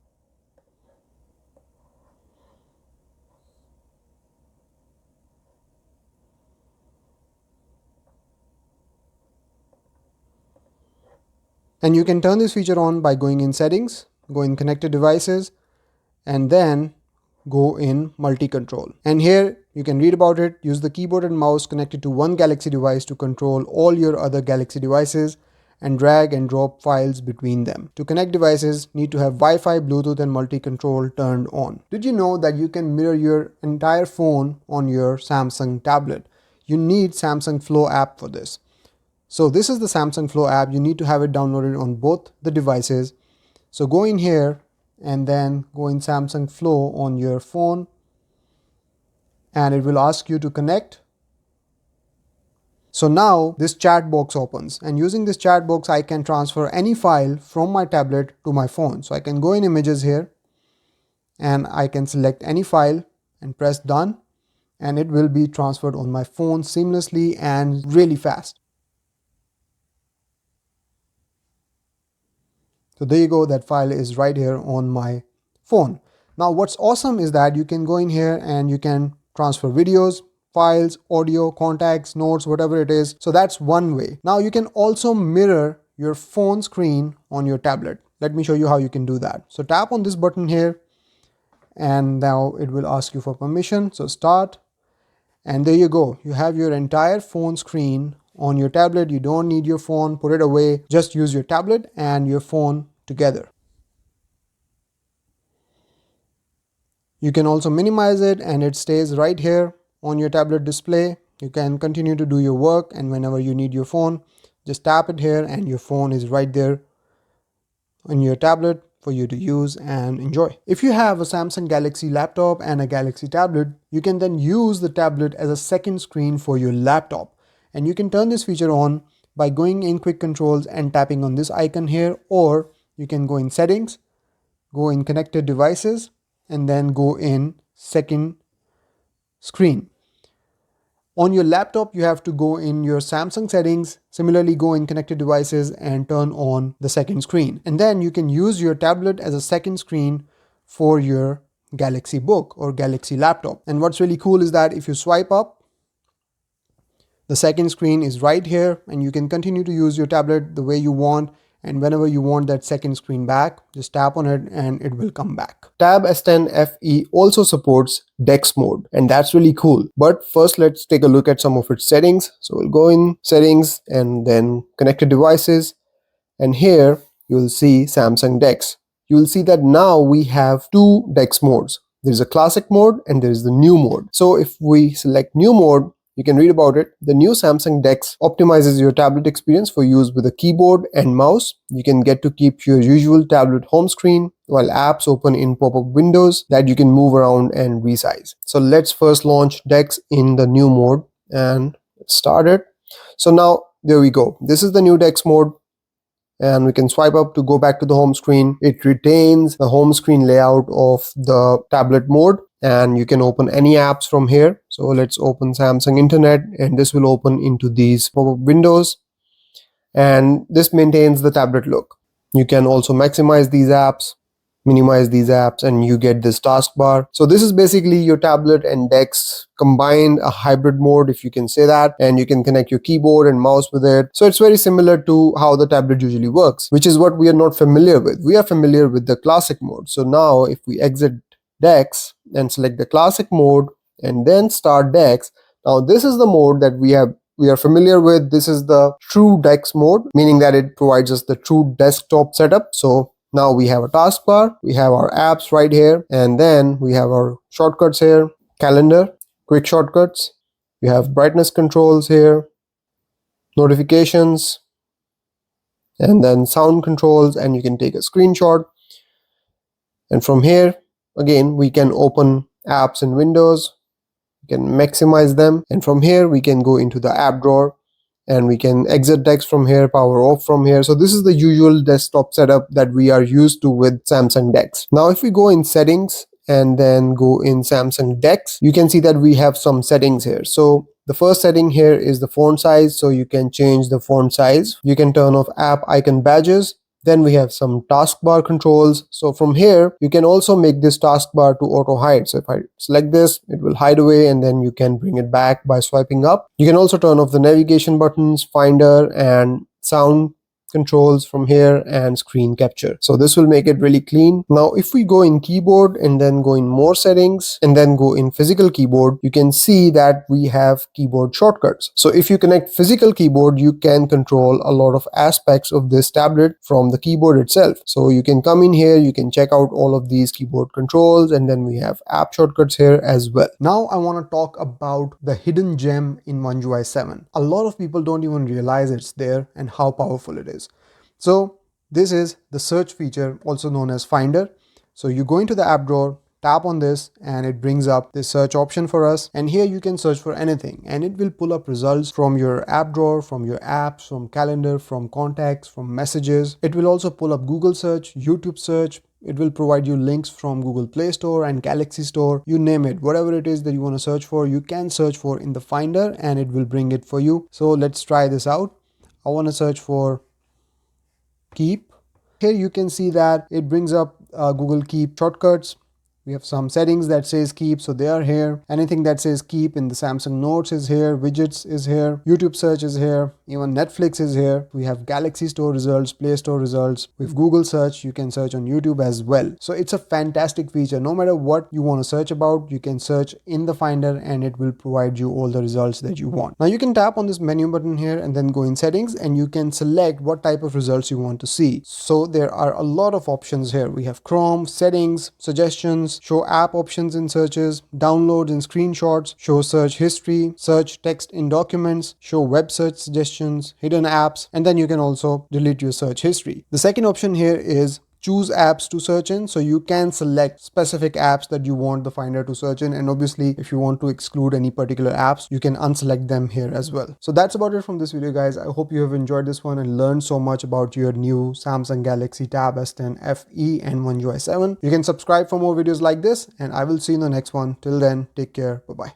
And you can turn this feature on by going in settings, go in connected devices, and then go in multi-control. And here you can read about it. Use the keyboard and mouse connected to one Galaxy device to control all your other Galaxy devices and drag and drop files between them. To connect devices, need to have Wi-Fi, Bluetooth and multi-control turned on. Did you know that you can mirror your entire phone on your Samsung tablet? You need Samsung Flow app for this. So this is the Samsung Flow app. You need to have it downloaded on both the devices. So go in here and then go in Samsung Flow on your phone, and it will ask you to connect. So now this chat box opens, and using this chat box I can transfer any file from my tablet to my phone. So I can go in images here and I can select any file and press done, and it will be transferred on my phone seamlessly and really fast. So there you go, that file is right here on my phone. Now what's awesome is that you can go in here and you can transfer videos, files, audio, contacts, notes, whatever it is. So that's one way. Now you can also mirror your phone screen on your tablet. Let me show you how you can do that. So tap on this button here and now it will ask you for permission. So start, and there you go. You have your entire phone screen on your tablet. You don't need your phone, put it away. Just use your tablet and your phone together. You can also minimize it and it stays right here on your tablet display. You can continue to do your work, and whenever you need your phone, just tap it here and your phone is right there on your tablet for you to use and enjoy. If you have a Samsung Galaxy laptop and a Galaxy tablet, you can then use the tablet as a second screen for your laptop. And you can turn this feature on by going in quick controls and tapping on this icon here, or you can go in settings, go in connected devices, and then go in second screen. On your laptop, you have to go in your Samsung settings, similarly go in connected devices and turn on the second screen. And then you can use your tablet as a second screen for your Galaxy Book or Galaxy laptop. And what's really cool is that if you swipe up, the second screen is right here, and you can continue to use your tablet the way you want. And whenever you want that second screen back, just tap on it and it will come back. Tab S10 FE also supports DeX mode, and that's really cool. But first, let's take a look at some of its settings. So we'll go in settings and then connected devices. And here you'll see Samsung DeX. You'll see that now we have two DeX modes. There's a classic mode and there's the new mode. So if we select new mode, you can read about it. The new Samsung DeX optimizes your tablet experience for use with a keyboard and mouse. You can get to keep your usual tablet home screen while apps open in pop-up windows that you can move around and resize. So let's first launch DeX in the new mode and start it. So now there we go. This is the new DeX mode. And we can swipe up to go back to the home screen. It retains the home screen layout of the tablet mode, and you can open any apps from here. So let's open Samsung Internet, and this will open into these pop-up windows, and this maintains the tablet look. You can also maximize these apps, minimize these apps, and you get this taskbar. So this is basically your tablet and DeX combined, a hybrid mode, if you can say that, and you can connect your keyboard and mouse with it. So it's very similar to how the tablet usually works, which is what we are not familiar with. We are familiar with the classic mode. So now if we exit DeX and select the classic mode and then start DeX, now this is the mode that we are familiar with. This is the true DeX mode, meaning that it provides us the true desktop setup. So now we have a taskbar, we have our apps right here, and then we have our shortcuts here, calendar, quick shortcuts, we have brightness controls here, notifications, and then sound controls, and you can take a screenshot. And from here, again, we can open apps in Windows, we can maximize them, and from here we can go into the app drawer, and we can exit DeX from here, power off from here. So this is the usual desktop setup that we are used to with Samsung DeX. Now if we go in settings and then go in Samsung DeX, you can see that we have some settings here. So the first setting here is the font size. So you can change the font size. You can turn off app icon badges. Then we have some taskbar controls. So from here, you can also make this taskbar to auto hide. So if I select this, it will hide away, and then you can bring it back by swiping up. You can also turn off the navigation buttons, finder, and sound controls from here, and screen capture. So this will make it really clean. Now if we go in keyboard and then go in more settings and then go in physical keyboard, you can see that we have keyboard shortcuts. So if you connect physical keyboard, you can control a lot of aspects of this tablet from the keyboard itself. So you can come in here, you can check out all of these keyboard controls, and then we have app shortcuts here as well. Now I want to talk about the hidden gem in One UI 7. A lot of people don't even realize it's there and how powerful it is. So this is the search feature, also known as Finder. So you go into the app drawer, tap on this, and it brings up the search option for us. And here you can search for anything, and it will pull up results from your app drawer, from your apps, from calendar, from contacts, from messages. It will also pull up Google search, YouTube search. It will provide you links from Google Play Store and Galaxy Store, you name it. Whatever it is that you want to search for, you can search for in the Finder, and it will bring it for you. So let's try this out. I want to search for Keep. Here you can see that it brings up Google Keep shortcuts. We have some settings that says Keep, so they are here. Anything that says Keep in the Samsung Notes is here, widgets is here, YouTube search is here, even Netflix is here. We have Galaxy Store results, Play Store results. With Google search, you can search on YouTube as well. So it's a fantastic feature. No matter what you want to search about, you can search in the Finder and it will provide you all the results that you want. Now you can tap on this menu button here and then go in settings, and you can select what type of results you want to see. So there are a lot of options here. We have Chrome, settings, suggestions, show app options in searches, downloads and screenshots, show search history, search text in documents, show web search suggestions, hidden apps, and then you can also delete your search history. The second option here is choose apps to search in. So you can select specific apps that you want the Finder to search in, and obviously if you want to exclude any particular apps, you can unselect them here as well. So that's about it from this video, guys. I hope you have enjoyed this one and learned so much about your new Samsung Galaxy Tab S10 FE and One UI 7. You can subscribe for more videos like this, and I will see you in the next one. Till then, take care. Bye bye.